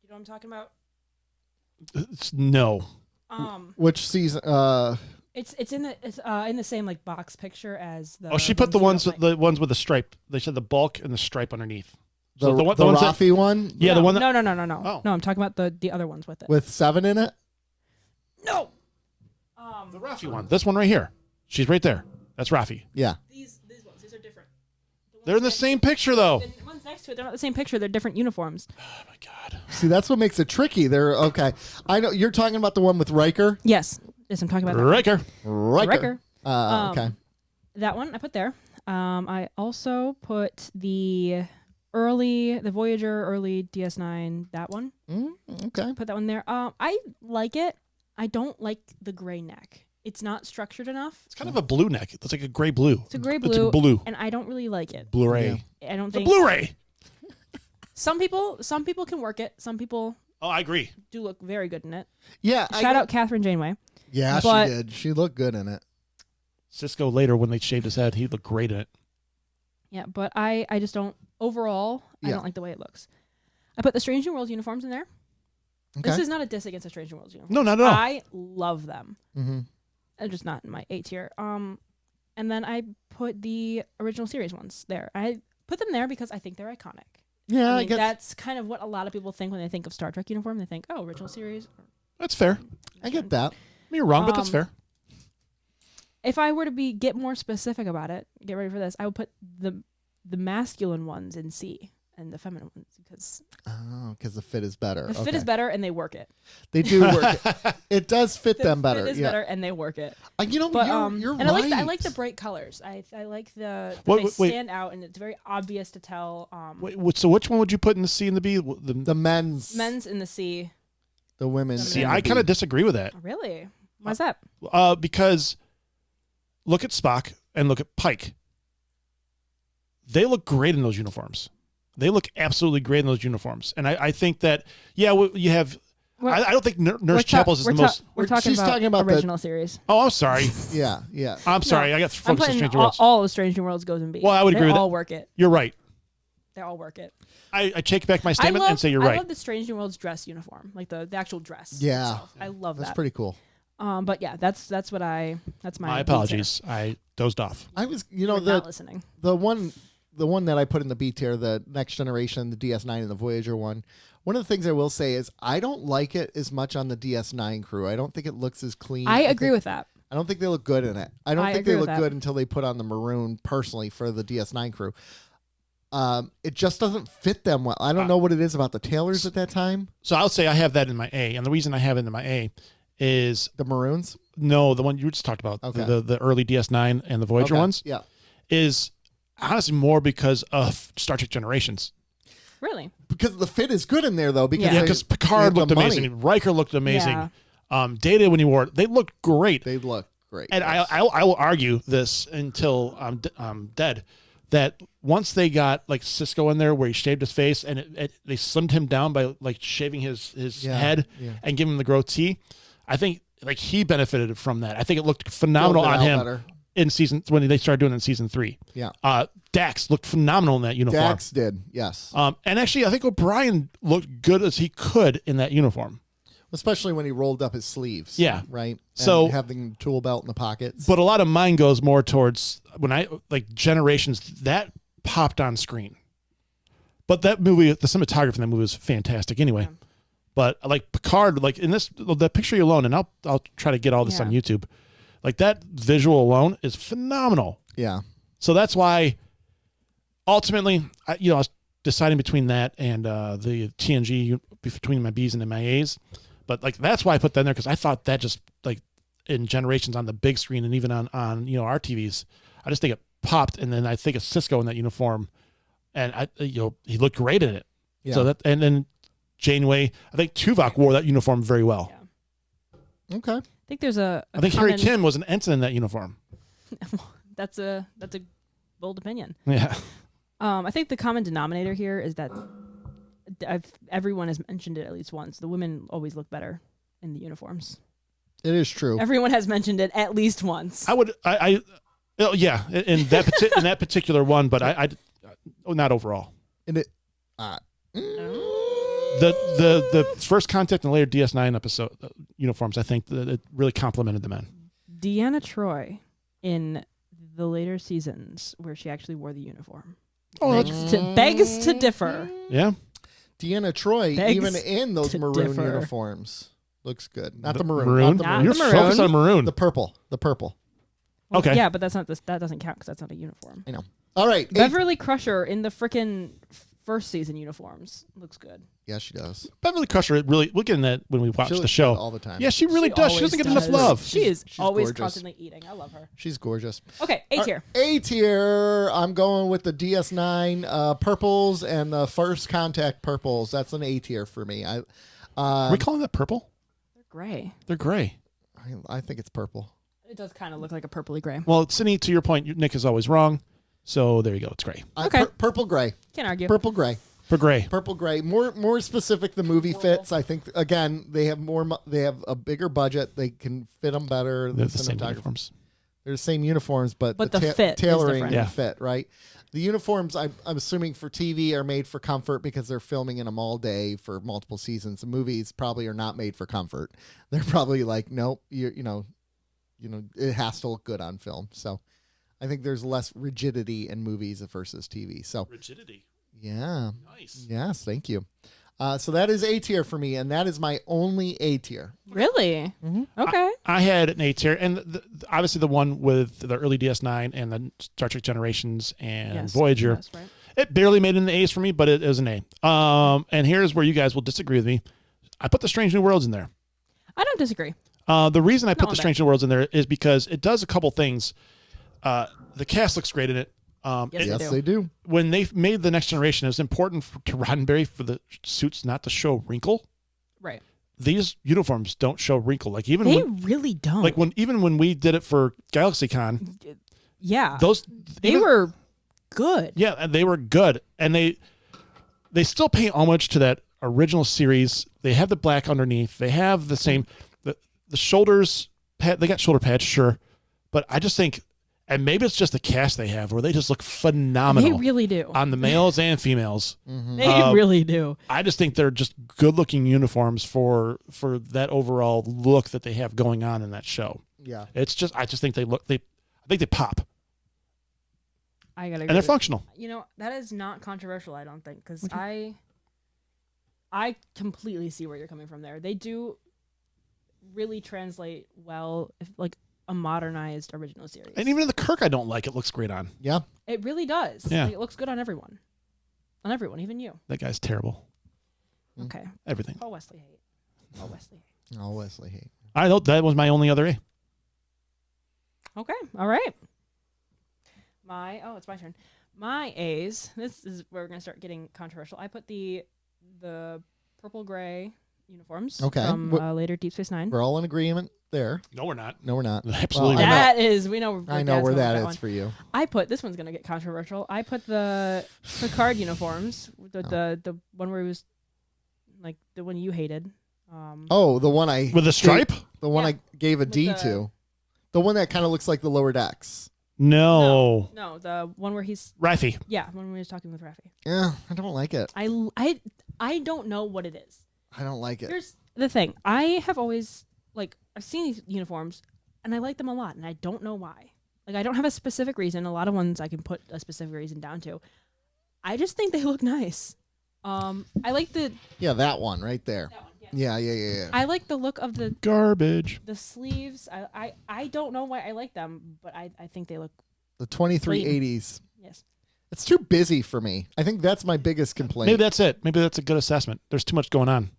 S3: You know what I'm talking about?
S2: No.
S1: Which season?
S3: It's in the same like box picture as the.
S2: Oh, she put the ones with the stripe. They said the bulk and the stripe underneath.
S1: The
S2: ones
S1: Rafi one?
S2: Yeah, the one that.
S3: No.
S2: Oh.
S3: No, I'm talking about the other ones with it.
S1: With 7 in it?
S3: No.
S2: The Rafi one. This one right here. She's right there. That's Rafi.
S1: Yeah.
S3: These ones. These are different.
S2: They're in the same picture though.
S3: The ones next to it, they're not the same picture. They're different uniforms.
S2: Oh my god.
S1: See, that's what makes it tricky. They're okay. I know you're talking about the one with Riker.
S3: Yes, I'm talking about that.
S2: Riker.
S1: Okay.
S3: That one I put there. I also put the Voyager early DS9. That one.
S1: Okay.
S3: Put that one there. I like it. I don't like the gray neck. It's not structured enough.
S2: It's kind of a blue neck. It's like a gray blue.
S3: It's a gray blue.
S2: It's a blue.
S3: And I don't really like it.
S2: Blu-ray.
S3: Yeah. I don't
S2: It's a
S3: think.
S2: Blu-ray.
S3: Some people can work it. Some people
S2: Oh, I agree.
S3: do look very good in it.
S1: Yeah.
S3: Shout out Catherine Janeway.
S1: Yeah,
S3: But-
S1: she did. She looked good in it.
S2: Cisco later, when they shaved his head, he looked great in it.
S3: Yeah, but I just don't. Overall, I
S1: Yeah.
S3: don't like the way it looks. I put the Strange New Worlds uniforms in there.
S1: Okay.
S3: This is not a diss against the Strange New Worlds uniforms.
S2: No, not at all.
S3: I love them.
S1: Mm-hmm.
S3: They're just not in my A tier. And then I put the original series ones there. I put them there because I think they're iconic.
S1: Yeah,
S3: I
S1: I
S3: mean,
S1: guess.
S3: that's kind of what a lot of people think when they think of Star Trek uniform. They think, oh, original series.
S2: That's fair.
S1: I get that.
S2: I mean, you're wrong, but that's
S3: Um,
S2: fair.
S3: If I were to get more specific about it, get ready for this. I would put the masculine ones in C and the feminine ones because
S1: Oh, because the fit is better.
S3: the fit is better and they work it.
S1: They do work. It does fit
S3: The
S1: them better.
S3: fit is
S1: Yeah.
S3: better and they work it.
S1: You know,
S3: But
S1: you're
S3: and
S1: right.
S3: I like the bright colors. I like that
S2: Wait,
S3: they
S2: wait.
S3: stand out and it's very obvious to tell.
S2: So which one would you put in the C and the B?
S1: The men's,
S3: Men's in the C.
S1: the women's.
S2: See,
S3: and
S2: I
S1: the
S2: kind of
S1: B.
S2: disagree with that.
S3: Really? Why's that?
S2: Because look at Spock and look at Pike. They look great in those uniforms. They look absolutely great in those uniforms. And I think that, you have...
S3: We're-
S2: I don't think Nurse Chapel's is the most...
S3: We're talking
S1: she's
S3: about,
S1: talking about the-
S3: original series.
S2: Oh, I'm sorry.
S1: Yeah, yeah.
S2: I'm sorry. I got
S3: I'm
S2: focused on
S3: putting
S2: Stranger
S3: all,
S2: Worlds.
S3: all of Strange New Worlds goes in B.
S2: Well, I would agree with
S3: They
S2: that.
S3: all work it.
S2: You're right.
S3: They all work it.
S2: I take back my statement and say you're
S3: I
S2: right.
S3: love the Strange New Worlds dress uniform, like the actual dress.
S1: Yeah.
S3: itself. I love
S1: That's
S3: that.
S1: pretty cool.
S3: But yeah, that's my.
S2: My apologies. I dozed off.
S1: I was,
S3: You're not listening.
S1: the one that I put in the B tier, the Next Generation, the DS9, and the Voyager one. One of the things I will say is I don't like it as much on the DS9 crew. I don't think it looks as clean.
S3: I agree with that.
S1: I don't think they look good in it. I don't
S3: I
S1: think they
S3: agree
S1: look
S3: with that.
S1: good until they put on the maroon personally for the DS9 crew. It just doesn't fit them well. I don't know what it is about the tailors at that time.
S2: So I'll say I have that in my A. And the reason I have it in my A is...
S1: The maroons.
S2: No, the one you just talked about,
S1: Okay.
S2: the early DS9 and the Voyager
S1: Okay,
S2: ones,
S1: Yeah.
S2: is honestly more because of Star Trek Generations.
S3: Really?
S1: Because the fit is good in there though. Because
S3: Yeah.
S2: Yeah,
S1: they-
S2: because
S1: they
S2: Picard
S1: have the
S2: looked
S1: money.
S2: amazing. Riker looked amazing.
S3: Yeah.
S2: Data, when he wore it, they looked great.
S1: They look great.
S2: And
S1: yes.
S2: I will argue this until I'm dead, that once they got like Cisco in there where he shaved his face and they slimmed him down by like shaving his
S1: Yeah,
S2: head
S1: yeah.
S2: and giving him the goatee, I think like he benefited from that. I think it looked phenomenal
S1: Filled it
S2: on
S1: out
S2: him
S1: better.
S2: in when they started doing it in season 3.
S1: Yeah.
S2: Dax looked phenomenal in that uniform.
S1: Dax did. Yes.
S2: And actually, I think O'Brien looked good as he could in that uniform.
S1: Especially when he rolled up his sleeves.
S2: Yeah.
S1: Right.
S2: So-
S1: and having the tool belt in the pockets.
S2: But a lot of mine goes more towards when I like Generations that popped on screen. But that movie, the cinematography in that movie was fantastic anyway.
S3: Yeah.
S2: But like Picard, like in the picture alone, and I'll try to get all this
S3: Yeah.
S2: on YouTube. Like that visual alone is phenomenal.
S1: yeah.
S2: So that's why ultimately, I was deciding between that and the TNG between my B's and my A's. But like that's why I put that in there because I thought that just like in Generations on the big screen and even on our TVs, I just think it popped. And then I think of Cisco in that uniform, and he looked great in it.
S1: Yeah.
S2: So that and then Janeway, I think Tuvok wore that uniform very well.
S3: Yeah.
S1: Okay.
S3: I think there's a
S2: I think Harry
S3: common-
S2: Kim was an ensign in that uniform.
S3: That's a bold opinion.
S2: Yeah.
S3: I think the common denominator here is that everyone has mentioned it at least once. The women always look better in the uniforms.
S1: It is true.
S3: Everyone has mentioned it at least once.
S2: I would yeah, in that particular one, but I not overall.
S1: And it.
S2: The first Contact and later DS9 episode uniforms, I think that it really complimented the men.
S3: Deanna Troi in the later seasons where she actually wore the uniform.
S2: Oh,
S3: Begs to differ.
S2: yeah.
S1: Deanna Troi,
S3: Begs
S1: even in those
S3: to
S1: maroon
S3: differ.
S1: uniforms, looks good. Not the maroon.
S2: Maroon.
S1: Not the
S3: Not
S1: maroon.
S2: You're
S3: the maroon.
S2: focused on maroon.
S1: The purple. The purple.
S3: Well,
S2: Okay.
S3: Yeah, but that's not this. That doesn't count because that's not a uniform.
S1: I know. All right.
S3: Beverly Crusher in the frickin' first season uniforms looks good.
S1: Yeah, she does.
S2: Beverly Crusher, we'll get in that when we watch
S1: She
S2: the
S1: looks
S2: show.
S1: good all the time.
S2: Yeah, she really does. She
S3: always
S2: doesn't get enough
S3: does.
S2: love.
S3: She is
S1: She's
S3: always
S1: gorgeous.
S3: constantly eating. I love her.
S1: She's gorgeous.
S3: Okay, A tier.
S1: A tier. I'm going with the DS9 purples and the First Contact purples. That's an A tier for me.
S2: Are we calling that purple?
S3: They're gray.
S2: They're gray.
S1: I think it's purple.
S3: It does kind of look like a purpley gray.
S2: Well, Sydney, to your point, Nick is always wrong. So there you go. It's gray.
S3: Okay.
S1: Purple gray.
S3: Can't argue.
S1: Purple gray.
S2: For gray.
S1: Purple gray. More specific. The movie fits. I think again they have they have a bigger budget. They can fit them better.
S2: They're the same uniforms.
S1: They're the same uniforms, but
S3: the fit is
S1: tailoring
S3: different.
S1: and fit, right? The uniforms, I'm assuming for TV are made for comfort because they're filming in them all day for multiple seasons. The movies probably are not made for comfort. They're probably like, nope, you know, it has to look good on film. So I think there's less rigidity in movies versus TV. So
S2: Rigidity.
S1: yeah,
S2: Nice.
S1: yes, thank you. So that is A tier for me, and that is my only A tier.
S3: Really?
S1: Mm-hmm.
S3: Okay.
S2: I had an A tier, and obviously the one with the early DS9 and the Star Trek Generations and
S3: Yes.
S2: Voyager.
S3: Yes, right.
S2: It barely made it in the A's for me, but it is an A. And here's where you guys will disagree with me. I put the Strange New Worlds in there.
S3: I don't disagree.
S2: The reason I put
S3: Not
S2: the
S3: one
S2: Strange New Worlds in there is because it does a couple things. The cast looks great in it.
S1: Yes, they do.
S2: When they made the Next Generation, it was important to Roddenberry for the suits not to show wrinkle.
S3: Right.
S2: These uniforms don't show wrinkle. Like even
S3: They
S2: when,
S3: really don't.
S2: like when we did it for GalaxyCon,
S3: yeah.
S2: they
S3: were good.
S2: Yeah, and they were good, and they still pay homage to that original series. They have the black underneath. They have the same the shoulders. They got shoulder pads, sure, but I just think, and maybe it's just the cast they have, where they just look phenomenal.
S3: They really do.
S2: On the males and females.
S1: Mm-hmm.
S3: They really do.
S2: I just think they're just good-looking uniforms for that overall look that they have going on in that show.
S1: Yeah.
S2: I just think they pop,
S3: I gotta.
S2: and they're functional.
S3: You know, that is not controversial. I don't think, because I completely see where you're coming from there. They do really translate well, if like a modernized original series.
S2: And even in the Kirk, I don't like it. Looks great on.
S1: Yeah.
S3: It really does.
S2: Yeah.
S3: Like, it looks good on everyone. On everyone, even you.
S2: That guy's terrible.
S3: Okay.
S2: Everything.
S3: Paul Wesley hate. Paul Wesley hate.
S1: Oh, Wesley hate.
S2: I know that was my only other A.
S3: Okay. All right. It's my turn. My A's. This is where we're gonna start getting controversial. I put the purple gray uniforms from later Deep Space Nine.
S1: We're all in agreement there.
S2: No, we're not.
S1: No, we're not.
S2: Absolutely
S1: Well,
S2: not.
S3: That is, we know.
S1: I know where that
S3: one.
S1: is for you.
S3: I put this one's gonna get controversial. I put the Picard uniforms, the one where he was like the one you hated.
S1: The one I
S2: With the stripe?
S1: The one
S3: Yeah.
S1: I gave a
S3: With
S1: D
S3: the-
S1: to. The one that kind of looks like the lower decks.
S2: No.
S3: No, the one where he's
S2: Raffi.
S3: when we was talking with Raffi.
S1: Yeah, I don't like it.
S3: I don't know what it is.
S1: I don't like it.
S3: Here's the thing. I have always I've seen these uniforms and I like them a lot, and I don't know why. Like, I don't have a specific reason. A lot of ones I can put a specific reason down to. I just think they look nice. I like
S1: that one right there.
S3: that one.
S1: Yeah.
S3: I like the look of the
S2: Garbage.
S3: sleeves. I don't know why I like them, but I think they look.
S1: The 2380s.
S3: Yes.
S1: It's too busy for me. I think that's my biggest complaint.
S2: Maybe that's it. Maybe that's a good assessment. There's too much going on.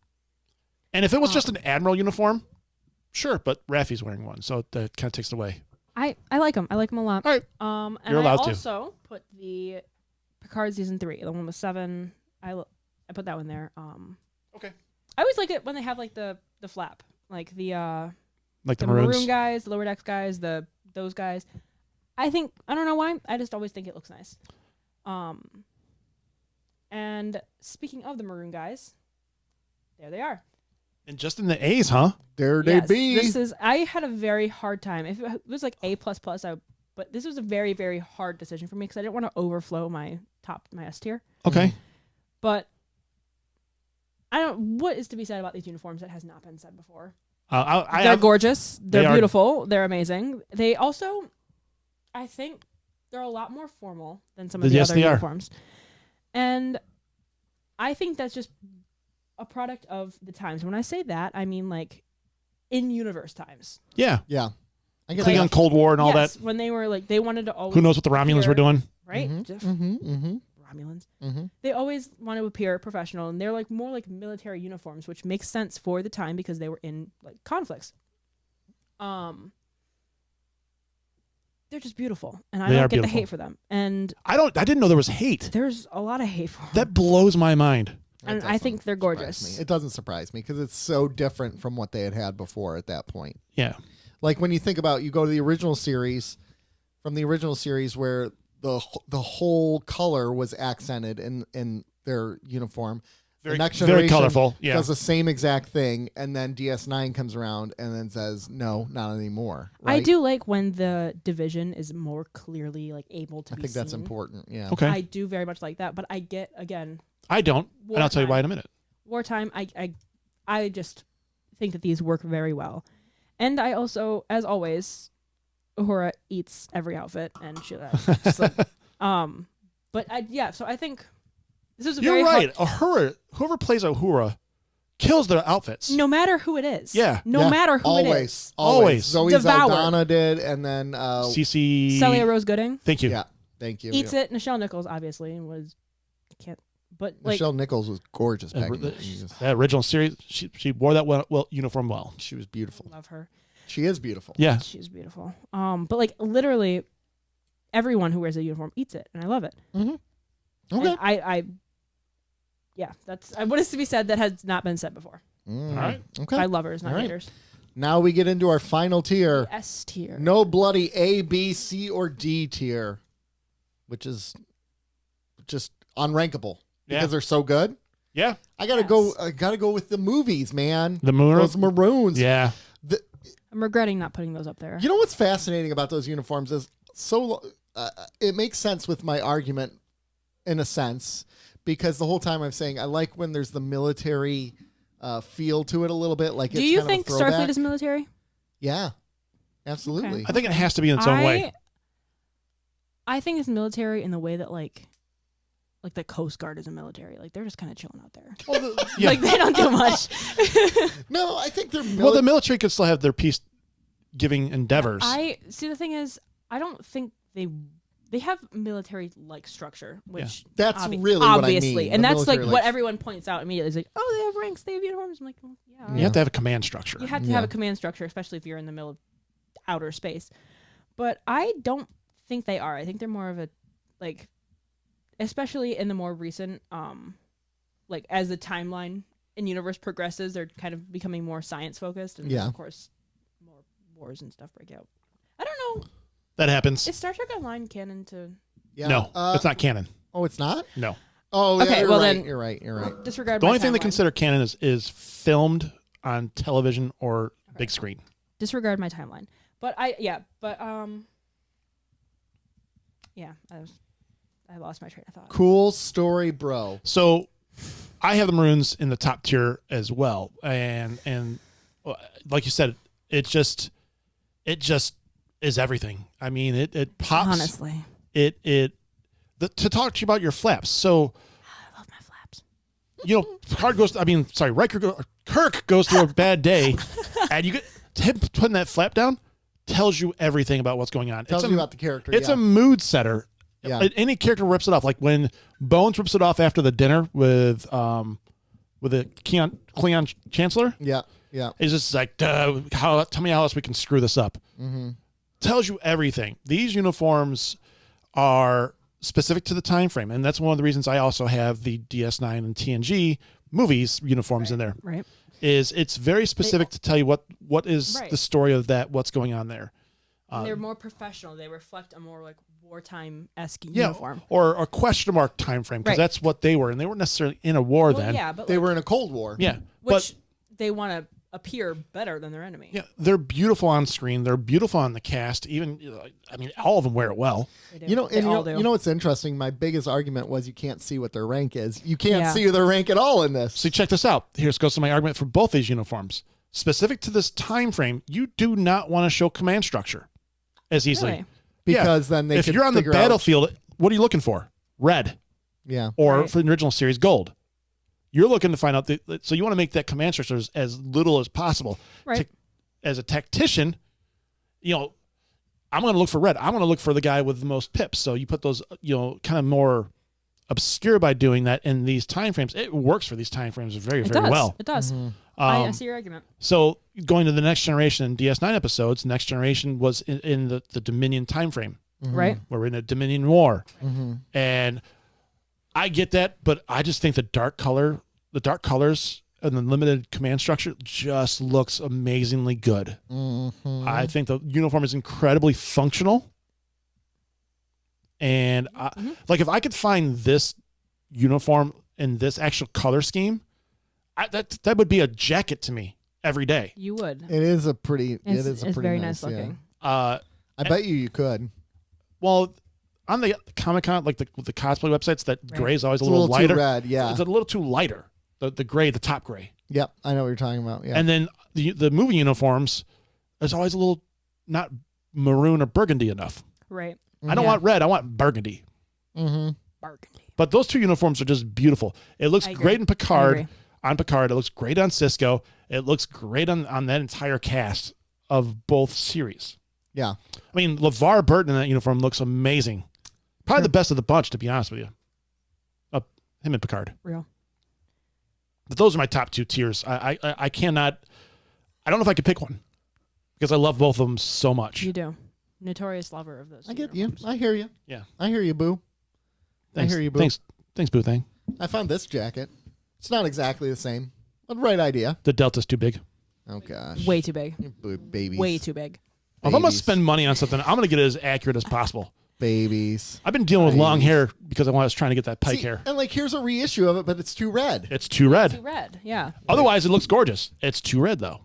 S2: And if it was just an Admiral uniform, sure, but Raffi's wearing one, so that kind of takes it away.
S3: I like them. I like them a lot.
S2: All right.
S3: And
S2: You're allowed
S3: I
S2: to.
S3: also put the Picard season 3, the one with 7. I put that one there.
S2: Okay.
S3: I always like it when they have like the flap, like the
S2: Like the
S3: maroon
S2: Maroons.
S3: guys, the lower decks guys, those guys. I don't know why. I just always think it looks nice. And speaking of the maroon guys, there they are.
S2: And just in the A's, huh?
S1: There
S3: Yes,
S1: they be.
S3: this is. I had a very hard time. If it was like A++, but this was a very, very hard decision for me because I didn't want to overflow my S tier.
S2: Okay.
S3: But I don't. What is to be said about these uniforms that has not been said before? They're gorgeous. They're
S2: They are-
S3: beautiful. They're amazing. They also, I think, they're a lot more formal than some of the
S2: Yes,
S3: other
S2: they are.
S3: uniforms, and I think that's just a product of the times. When I say that, I mean like in universe times.
S2: Yeah.
S1: Yeah. I get
S2: Klingon
S1: that.
S2: Cold War and all
S3: Yes,
S2: that.
S3: when they were like they wanted to always.
S2: Who knows what the Romulans were doing?
S3: Right.
S1: Mhm,
S3: Just
S1: mhm, mhm,
S3: Romulans.
S1: mhm.
S3: They always want to appear professional, and they're like more like military uniforms, which makes sense for the time because they were in like conflicts. They're just beautiful, and I
S2: They
S3: don't
S2: are
S3: get the
S2: beautiful.
S3: hate for them. And
S2: I didn't know there was hate.
S3: there's a lot of hate for them.
S2: That blows my mind.
S1: That
S3: And I
S1: doesn't
S3: think they're
S1: surprise
S3: gorgeous.
S1: me. It doesn't surprise me because it's so different from what they had before at that point.
S2: Yeah.
S1: Like when you think about, you go to the original series, from the original series where the whole color was accented and their uniform.
S2: Very,
S1: the next
S2: very
S1: generation
S2: colorful. Yeah.
S1: does the same exact thing, and then DS9 comes around and then says, "No, not anymore."
S3: I
S1: Right?
S3: do like when the division is more clearly like able to
S1: I
S3: be
S1: think that's
S3: seen.
S1: important. Yeah.
S2: Okay.
S3: I do very much like that, but I get again
S2: I don't, and I'll tell you why in a minute.
S3: wartime. I just think that these work very well, and I also, as always, Uhura eats every outfit, and she just like, But so I think this is a
S2: You're
S3: very
S2: right. Uhura, whoever plays Uhura, kills their outfits.
S3: no matter who it is.
S2: Yeah.
S3: No
S1: Yeah,
S3: matter who it
S1: always,
S3: is.
S1: always. Zoe
S3: Devoured.
S1: Saldana did, and then
S2: CC.
S3: Celia Rose Gooding
S2: Thank you.
S1: yeah, thank you.
S3: eats it. Nichelle Nichols obviously was can't, but like
S1: Michelle Nichols was gorgeous back in the day.
S2: That original series, she wore that uniform well.
S1: She was beautiful.
S3: love her.
S1: She is beautiful.
S2: Yeah.
S3: She's beautiful. But like literally everyone who wears a uniform eats it, and I love it.
S1: Mm-hmm. Okay.
S3: And I that's what is to be said that has not been said before
S1: Mm.
S2: All right.
S1: Okay.
S3: by lovers, not
S1: All right.
S3: haters.
S1: Now we get into our final tier.
S3: S tier.
S1: No bloody A, B, C, or D tier, which is just unrankable because
S2: Yeah.
S1: they're so good.
S2: Yeah.
S1: I gotta go with the movies, man.
S2: The moon.
S1: Those maroons.
S2: Yeah.
S3: I'm regretting not putting those up there.
S1: You know what's fascinating about those uniforms is it makes sense with my argument in a sense, because the whole time I'm saying I like when there's the military feel to it a little bit. Like,
S3: Do
S1: it's
S3: you
S1: kind
S3: think
S1: of a throwback.
S3: Starfleet is military?
S1: Yeah, absolutely.
S2: I think it has to be in its own way.
S3: I think it's military in the way that like the Coast Guard is a military. Like they're just kind of chilling out there.
S2: Yeah.
S3: Like they don't do much.
S1: No, I think they're
S2: Well, the military could still have their peace-giving endeavors.
S3: I see. The thing is, I don't think they have military-like structure, which
S1: That's really what I
S3: obviously,
S1: mean.
S3: and
S1: The
S3: that's like
S1: military,
S3: what everyone points out immediately. Is like, oh, they have ranks, they have uniforms. I'm like, well, yeah.
S2: You have to have a command structure.
S3: You have to have a command structure, especially if you're in the middle of outer space. But I don't think they are. I think they're more of a like, especially in the more recent, like as the timeline in universe progresses, they're kind of becoming more science focused, and
S1: Yeah.
S3: of course, more wars and stuff break out. I don't know.
S2: That happens.
S3: Is Star Trek Online canon to
S1: Yeah.
S2: No, it's not canon.
S1: Oh, it's not.
S2: No.
S1: Oh,
S3: Okay,
S1: yeah, you're
S3: well
S1: right.
S3: then-
S1: You're right. You're right.
S3: disregard?
S2: The
S3: my
S2: only thing they
S3: timeline.
S2: consider canon is filmed on television or big screen.
S3: Disregard my timeline. But I lost my train of thought.
S1: Cool story, bro.
S2: So I have the Maroons in the top tier as well. And like you said, it just is everything. I mean, it pops.
S3: Honestly,
S2: To talk to you about your flaps. So,
S3: I love my flaps.
S2: Kirk goes through a bad day, and you get him putting that flap down tells you everything about what's going on.
S1: Tells you about the character.
S2: It's
S1: yeah.
S2: a mood setter.
S1: Yeah.
S2: Any character rips it off. Like when Bones rips it off after the dinner with the Klingon Chancellor.
S1: Yeah. Yeah.
S2: It's just like, tell me how else we can screw this up.
S1: Mm-hmm.
S2: Tells you everything. These uniforms are specific to the time frame, and that's one of the reasons I also have the DS9 and TNG movies uniforms in there.
S3: Right.
S2: It's very specific to tell you what is
S3: Right.
S2: the story of that, what's going on there.
S3: And they're more professional. They reflect a more like wartime-esque
S2: Yeah,
S3: uniform.
S2: or a question mark time frame, because
S3: Right.
S2: that's what they were, and they weren't necessarily in a war
S3: Well,
S2: then.
S3: yeah, but
S1: They
S3: like,
S1: were in a Cold War.
S2: Yeah,
S3: which they want to appear better than their enemy.
S2: yeah, they're beautiful on screen. They're beautiful on the cast. Even, I mean, all of them wear it well.
S3: They do.
S1: You know,
S3: They
S1: and
S3: all do.
S1: you know what's interesting? My biggest argument was you can't see what their rank is. You can't
S3: Yeah.
S1: see their rank at all in this.
S2: So check this out. Here's goes to my argument for both these uniforms. Specific to this time frame, you do not want to show command structure as easily.
S3: Really?
S1: Because then they
S2: if
S1: could
S2: you're on the
S1: figure out-
S2: battlefield, what are you looking for? Red,
S1: Yeah.
S2: or
S3: Right.
S2: for the original series, gold. You're looking to find out so you want to make that command structure as little as possible.
S3: Right.
S2: As a tactician, I'm going to look for red. I'm going to look for the guy with the most pips. So you put those, kind of more obscure by doing that in these time frames. It works for these time frames very,
S3: It
S2: very
S3: does.
S2: well.
S3: It does.
S1: Mm-hmm.
S3: I see your argument.
S2: So going to the Next Generation and DS9 episodes, Next Generation was in the Dominion time frame.
S3: Right.
S2: We're in a Dominion war.
S1: Mm-hmm.
S2: And I get that, but I just think the dark colors and the limited command structure just looks amazingly good.
S1: Mm-hmm.
S2: I think the uniform is incredibly functional. And like if I could find this uniform in this actual color scheme, that would be a jacket to me every day.
S3: You would.
S1: It is a pretty.
S3: It's very nice
S1: yeah.
S3: looking.
S1: I bet you could.
S2: Well, on the Comic-Con, like the cosplay websites, that
S3: Right.
S2: gray is always
S1: It's
S2: a little lighter.
S1: too red. Yeah.
S2: It's a little too lighter. The gray, the top gray.
S1: Yep. I know what you're talking about. Yeah.
S2: And then the movie uniforms is always a little not maroon or burgundy enough.
S3: Right.
S2: I don't
S3: Yeah.
S2: want red. I want burgundy.
S1: Mm-hmm.
S3: Burgundy.
S2: But those two uniforms are just beautiful. It looks
S3: I agree.
S2: great in
S3: I
S2: Picard.
S3: agree.
S2: On Picard, it looks great on Cisco. It looks great on that entire cast of both series.
S1: Yeah.
S2: I mean, LeVar Burton in that uniform looks amazing. Probably the best of the bunch, to be honest with you. Him and Picard.
S3: Real.
S2: But those are my top two tiers. I cannot. I don't know if I could pick one because I love both of them so much.
S3: You do. Notorious lover of those.
S1: I get you.
S3: uniforms.
S1: I hear you.
S2: Yeah.
S1: I hear you, Boo.
S2: Thanks,
S1: I hear you, Boo.
S2: Thanks, Boo Thing.
S1: I found this jacket. It's not exactly the same, but right idea.
S2: The Delta's too big.
S1: Oh gosh.
S3: Way too big.
S1: Babies.
S3: Way too big.
S2: If I'm gonna
S1: Babies.
S2: spend money on something, I'm gonna get it as accurate as possible.
S1: Babies.
S2: I've been dealing with long
S1: Babies.
S2: hair because I was trying to get that pike
S1: See,
S2: hair.
S1: and like here's a reissue of it, but it's too red.
S2: It's too red.
S3: Too red. Yeah.
S2: Otherwise, it looks gorgeous. It's too red though.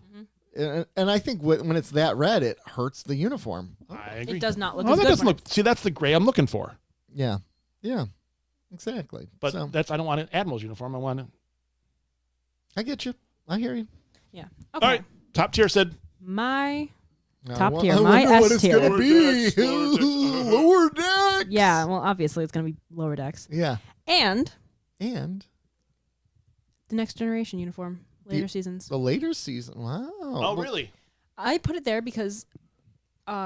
S1: And I think when it's that red, it hurts the uniform.
S2: I agree.
S3: It does not look
S2: Oh,
S3: as
S2: that
S3: good.
S2: doesn't
S3: when
S2: look. See, that's the gray I'm looking for.
S1: Yeah. Yeah. Exactly.
S2: But
S1: So,
S2: I don't want an admiral's uniform. I want it.
S1: I get you. I hear you.
S3: Yeah. Okay.
S2: All right, top tier, Sid.
S3: My
S1: I
S3: Top
S1: wa-
S3: tier,
S1: I
S3: my
S1: wonder what
S3: S
S1: it's
S3: tier.
S1: gonna be.
S2: Lower decks.
S1: Lower decks.
S3: yeah. Well, obviously it's gonna be lower decks
S1: Yeah.
S3: and
S1: And
S3: the Next Generation uniform later seasons.
S1: the later season. Wow.
S2: Oh, really?
S3: I put it there because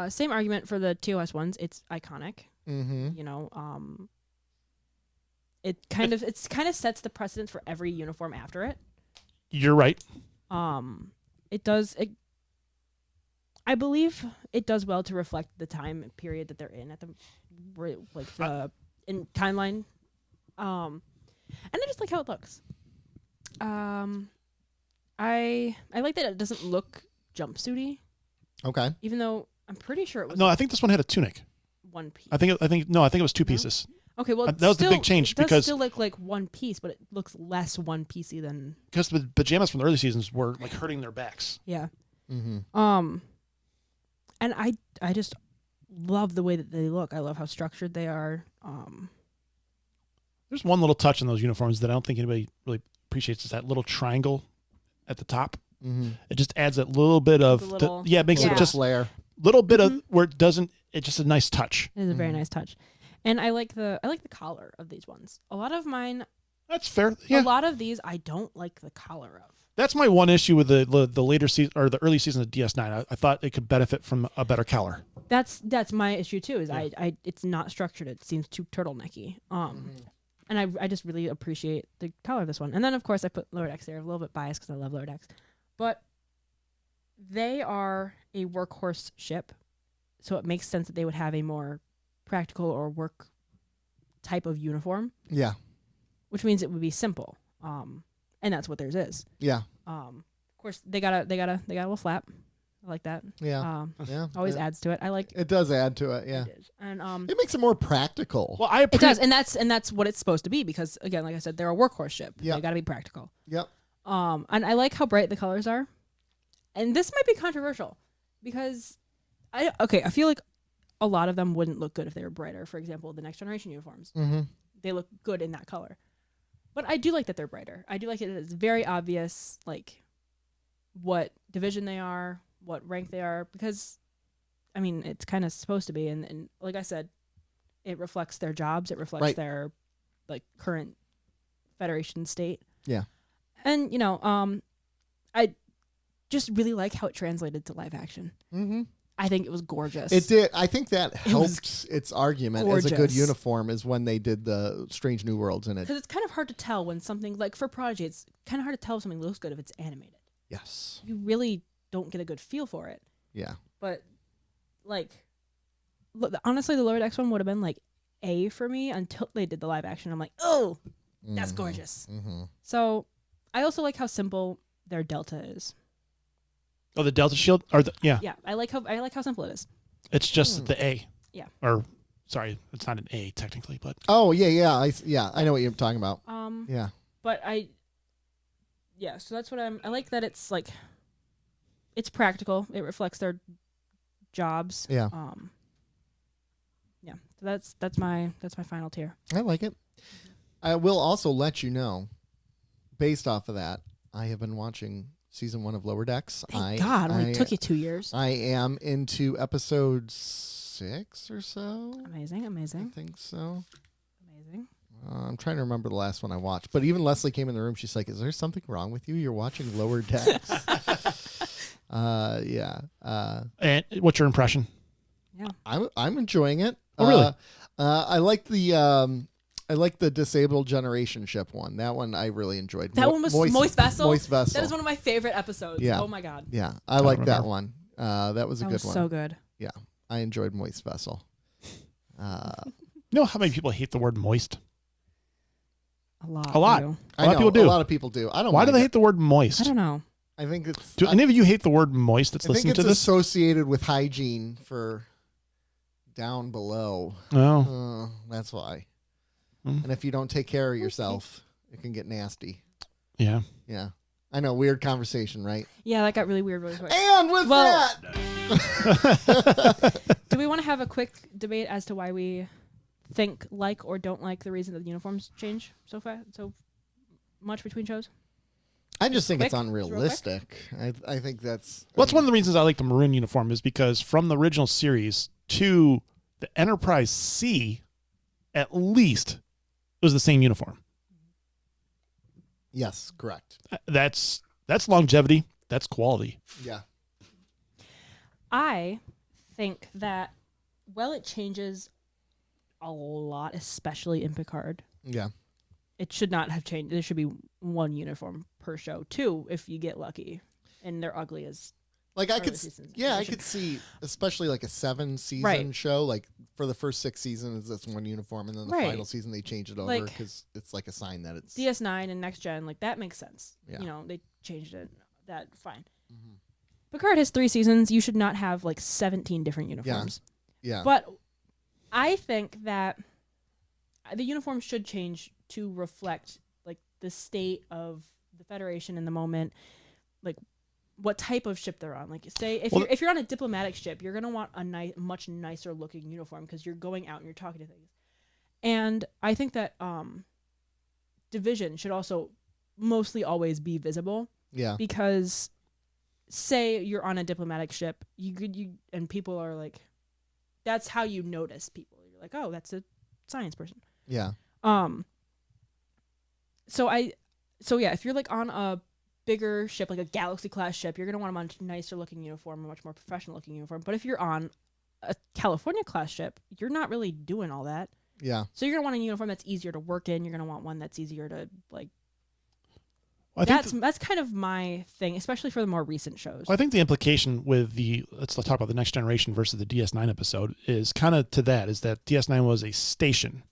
S3: same argument for the TOS ones. It's iconic.
S1: Mm-hmm.
S3: You know, it kind of sets the precedence for every uniform after it.
S2: You're right.
S3: It does. I believe it does well to reflect the time period that they're in at the in timeline. And I just like how it looks. I like that it doesn't look jumpsuity,
S1: Okay.
S3: even though I'm pretty sure it was
S2: No, I think this one had a tunic.
S3: one piece.
S2: I think it was two pieces.
S3: Okay, well,
S2: that was the big change
S3: it does
S2: because-
S3: still look like one piece, but it looks less one piecey than
S2: Because the pajamas from the early seasons were like hurting their backs.
S3: yeah.
S1: Mm-hmm.
S3: And I just love the way that they look. I love how structured they are.
S2: There's one little touch in those uniforms that I don't think anybody really appreciates. Is that little triangle at the top.
S1: Mm-hmm.
S2: It just adds that little bit of
S3: The little-
S2: it makes
S3: Yeah.
S2: it just
S1: layer.
S2: little bit of where it doesn't. It's just a nice touch.
S3: It is a very nice touch, and I like the collar of these ones. A lot of mine,
S2: That's fair. Yeah,
S3: a lot of these, I don't like the collar of.
S2: that's my one issue with the later season or the early season of DS9. I thought it could benefit from a better collar.
S3: That's my issue too. Is I it's not structured. It seems too turtlenecky. And I just really appreciate the color of this one. And then of course I put Lower Decks there. A little bit biased because I love Lower Decks, but they are a workhorse ship, so it makes sense that they would have a more practical or work type of uniform,
S1: Yeah.
S3: which means it would be simple. And that's what theirs is.
S1: Yeah.
S3: Of course they got a little flap. I like that.
S1: Yeah. Yeah.
S3: Always
S1: yeah.
S3: adds to it. I like
S1: It does add to it. Yeah.
S3: it is. And
S1: It makes it more practical.
S2: Well, I
S3: it
S2: appreciate.
S3: does, and that's what it's supposed to be because again, like I said, they're a workhorse ship.
S1: Yeah.
S3: They got to be practical.
S1: Yep.
S3: And I like how bright the colors are. And this might be controversial because I feel like a lot of them wouldn't look good if they were brighter. For example, the Next Generation uniforms.
S1: Mm-hmm.
S3: They look good in that color. But I do like that they're brighter. I do like it. It's very obvious, like, what division they are, what rank they are, because, I mean, it's kind of supposed to be. And like I said, it reflects their jobs. It reflects
S1: Right.
S3: their, like, current Federation state.
S1: Yeah.
S3: And, you know, I just really like how it translated to live action.
S1: Mm-hmm.
S3: I think it was gorgeous.
S1: It did. I think that
S3: It was
S1: helped its argument as a good
S3: gorgeous.
S1: uniform is when they did the Strange New Worlds in it.
S3: Because it's kind of hard to tell when something, like for Prodigy, it's kind of hard to tell if something looks good if it's animated.
S1: Yes.
S3: You really don't get a good feel for it.
S1: Yeah.
S3: But, like, honestly, the Lower Decks one would have been, like, A for me until they did the live action. I'm like, oh, that's gorgeous.
S1: Mm-hmm.
S3: So, I also like how simple their Delta is.
S2: Oh, the Delta Shield, yeah.
S3: Yeah, I like how simple it is.
S2: It's just the A.
S3: Yeah.
S2: Or Sorry, it's not an A technically, but
S1: Oh yeah. I know what you're talking about. Yeah.
S3: But so that's what I like that it's like, it's practical. It reflects their jobs.
S1: Yeah.
S3: Yeah. So that's my final tier.
S1: I like it. I will also let you know, based off of that, I have been watching season 1 of Lower Decks.
S3: Thank God, only took you 2 years.
S1: I am into episode 6 or so.
S3: Amazing.
S1: I think so.
S3: Amazing.
S1: I'm trying to remember the last one I watched. But even Leslie came in the room. She's like, "Is there something wrong with you? You're watching Lower Decks." Yeah.
S2: and what's your impression?
S3: Yeah.
S1: I'm enjoying it.
S2: Oh, really?
S1: I like the disabled generation ship one. That one I really enjoyed.
S3: That one was Moist Vessel.
S1: Moist Vessel.
S3: That is one of my favorite episodes.
S1: Yeah.
S3: Oh my God.
S1: Yeah, I like that
S2: remember.
S1: one. That was a
S3: That
S1: good
S3: was
S1: one.
S3: so good.
S1: Yeah, I enjoyed Moist Vessel.
S2: You know how many people hate the word moist?
S3: A lot.
S2: A lot.
S3: do.
S2: A lot of people do.
S1: A lot of people do. I don't.
S2: Why do
S1: mind
S2: they
S1: it.
S2: hate the word moist?
S3: I don't know.
S1: I think it's.
S2: Do any of you hate the word moist that's
S1: I think
S2: listening
S1: it's
S2: to this?
S1: associated with hygiene for down below.
S2: No.
S1: That's why.
S2: Hmm.
S1: And if you don't take care of yourself, it can get nasty.
S2: Yeah.
S1: Yeah. I know. Weird conversation, right?
S3: Yeah, that got really weird really quick.
S1: And with
S3: Well-
S1: that.
S3: Do we want to have a quick debate as to why we think like or don't like the reason that the uniforms change so much between shows?
S1: I just think it's
S3: Quick? Real
S1: unrealistic. I think that's.
S2: Well, that's one of the reasons I like the maroon uniform is because from the original series to the Enterprise C, at least it was the same uniform.
S1: Yes, correct.
S2: That's longevity. That's quality.
S1: Yeah.
S3: I think that, well, it changes a lot, especially in Picard.
S1: Yeah.
S3: It should not have changed. There should be one uniform per show. 2 if you get lucky, and they're ugly as.
S1: Like I
S3: Part of
S1: could,
S3: the season's
S1: yeah, I
S3: decision.
S1: could see, especially like a 7-season
S3: Right.
S1: show. Like for the first 6 seasons, that's one uniform, and then the
S3: Right.
S1: final season they change it over
S3: Like-
S1: because it's like a sign that it's.
S3: DS9 and Next Gen, like that makes sense.
S1: Yeah.
S3: You know, they changed it. That fine.
S1: Mhm.
S3: Picard has 3 seasons. You should not have like 17 different uniforms.
S1: Yeah.
S3: But I think that the uniforms should change to reflect like the state of the Federation in the moment, like what type of ship they're on. Like say if you're on a diplomatic ship, you're gonna want a much nicer looking uniform because you're going out and you're talking to things. And I think that division should also mostly always be visible
S1: yeah.
S3: because say you're on a diplomatic ship, you and people are like, that's how you notice people. You're like, oh, that's a science person.
S1: Yeah.
S3: So yeah, if you're like on a bigger ship, like a Galaxy class ship, you're gonna want a much nicer looking uniform, a much more professional looking uniform. But if you're on a California class ship, you're not really doing all that.
S1: Yeah.
S3: So you're gonna want a uniform that's easier to work in. You're gonna want one that's easier to like.
S2: Well, I think
S3: That's kind of my thing, especially for the more recent shows.
S2: I think the implication with let's talk about the Next Generation versus the DS9 episode is kind of to that is that DS9 was a station.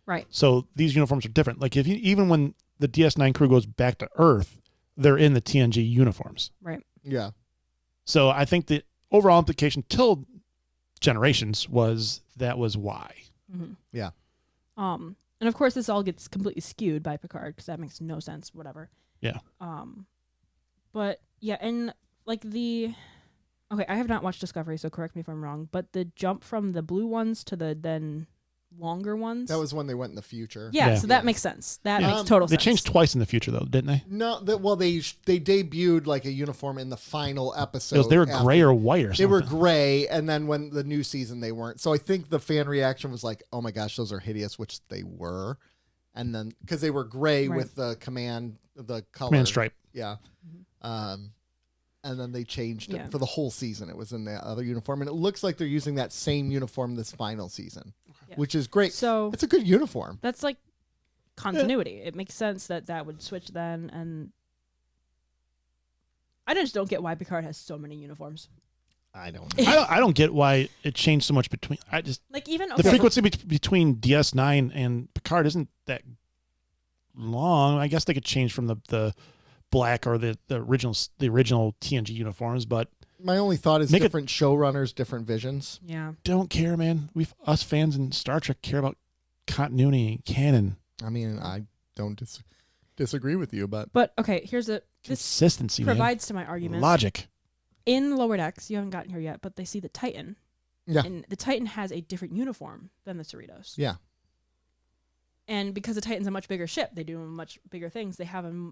S3: Right.
S2: So these uniforms are different. Like even when the DS9 crew goes back to Earth, they're in the TNG uniforms.
S3: Right.
S1: Yeah.
S2: So I think the overall implication till Generations was why.
S3: Mm-hmm.
S1: Yeah.
S3: And of course, this all gets completely skewed by Picard because that makes no sense. Whatever.
S2: Yeah.
S3: But yeah, and like okay, I have not watched Discovery, so correct me if I'm wrong. But the jump from the blue ones to the then longer ones.
S1: That was when they went in the future.
S3: yeah.
S2: Yeah.
S3: So that makes sense. That
S2: Yeah.
S3: makes total
S2: They
S3: sense.
S2: changed twice in the future though, didn't they?
S1: No, they debuted like a uniform in the final episode.
S2: Because they were
S1: after-
S2: gray or white or
S1: They
S2: something.
S1: were gray, and then when the new season they weren't. So I think the fan reaction was like, "Oh my gosh, those are hideous," which they were. And then because they were gray
S3: Right.
S1: with the the color.
S2: Command stripe.
S1: Yeah. And then they changed it
S3: Yeah.
S1: for the whole season. It was in the other uniform, and it looks like they're using that same uniform this final season,
S3: Yeah.
S1: which is great.
S3: So
S1: It's a good uniform.
S3: that's like continuity. It makes sense that would switch then, and I just don't get why Picard has so many uniforms.
S1: I don't.
S2: I don't get why it changed so much between.
S3: Like even
S2: The
S3: okay,
S2: frequency between DS9 and Picard isn't that long. I guess they could change from the black or the original TNG uniforms, but
S1: My only thought is
S2: Make it-
S1: different showrunners, different visions.
S3: Yeah.
S2: Don't care, man. Us fans in Star Trek care about continuity and canon,
S1: I mean, I don't disagree with you, but
S3: But okay, this
S2: consistency,
S3: provides to my argument.
S2: logic.
S3: In Lower Decks, you haven't gotten here yet, but they see the Titan.
S1: Yeah.
S3: And the Titan has a different uniform than the Cerritos.
S1: yeah.
S3: And because the Titan's a much bigger ship, they do much bigger things. They have a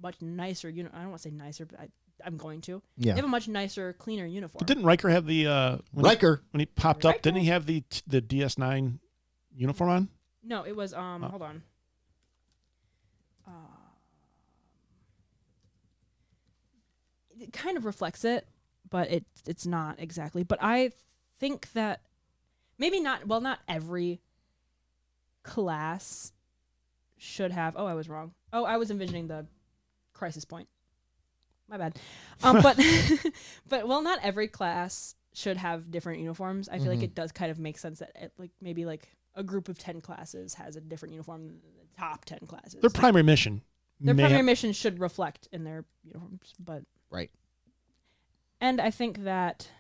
S3: much nicer I don't want to say nicer, but I'm going to.
S1: Yeah.
S3: They have a much nicer, cleaner uniform.
S2: But didn't Riker have the
S1: Riker.
S2: when he popped up? Didn't he
S3: Riker?
S2: have the DS9 uniform on?
S3: No, it was hold on. It kind of reflects it, but it's not exactly. But I think that maybe not every class should have. Oh, I was wrong. Oh, I was envisioning the crisis point. My bad. But not every class should have different uniforms. I feel like it does kind of make sense that maybe a group of 10 classes has a different uniform than the top 10 classes.
S2: Their primary mission.
S3: Their primary mission should reflect in their uniforms, but
S1: Right.
S3: and I think that,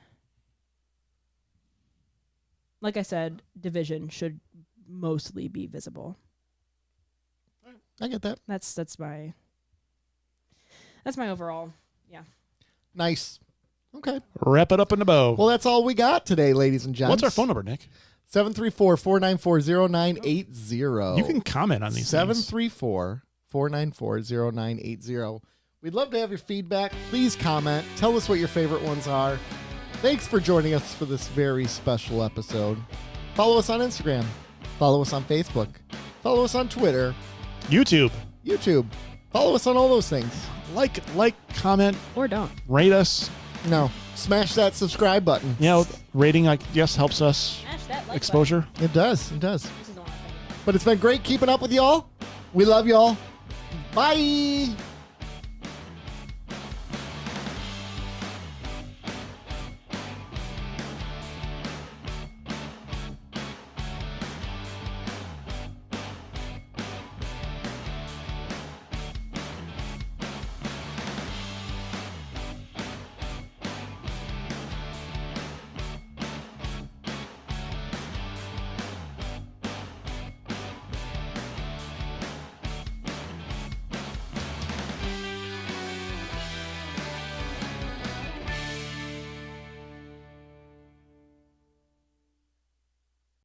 S3: like I said, division should mostly be visible.
S1: I get that.
S3: That's my overall. Yeah.
S1: Nice. Okay.
S2: Wrap it up in a bow.
S1: Well, that's all we got today, ladies and gents.
S2: What's our phone number, Nick?
S1: 734-494-0980.
S2: You can comment on these things.
S1: 734-494-0980. We'd love to have your feedback. Please comment. Tell us what your favorite ones are. Thanks for joining us for this very special episode. Follow us on Instagram. Follow us on Facebook. Follow us on Twitter.
S2: YouTube.
S1: Follow us on all those things.
S2: Like, comment,
S3: Or don't.
S2: rate us.
S1: No. Smash that subscribe button.
S2: You know, rating, I guess, helps us
S3: Smash that like
S2: exposure.
S1: It does. It does.
S3: button. This is the one I'm thinking of.
S1: But it's been great keeping up with y'all. We love y'all. Bye.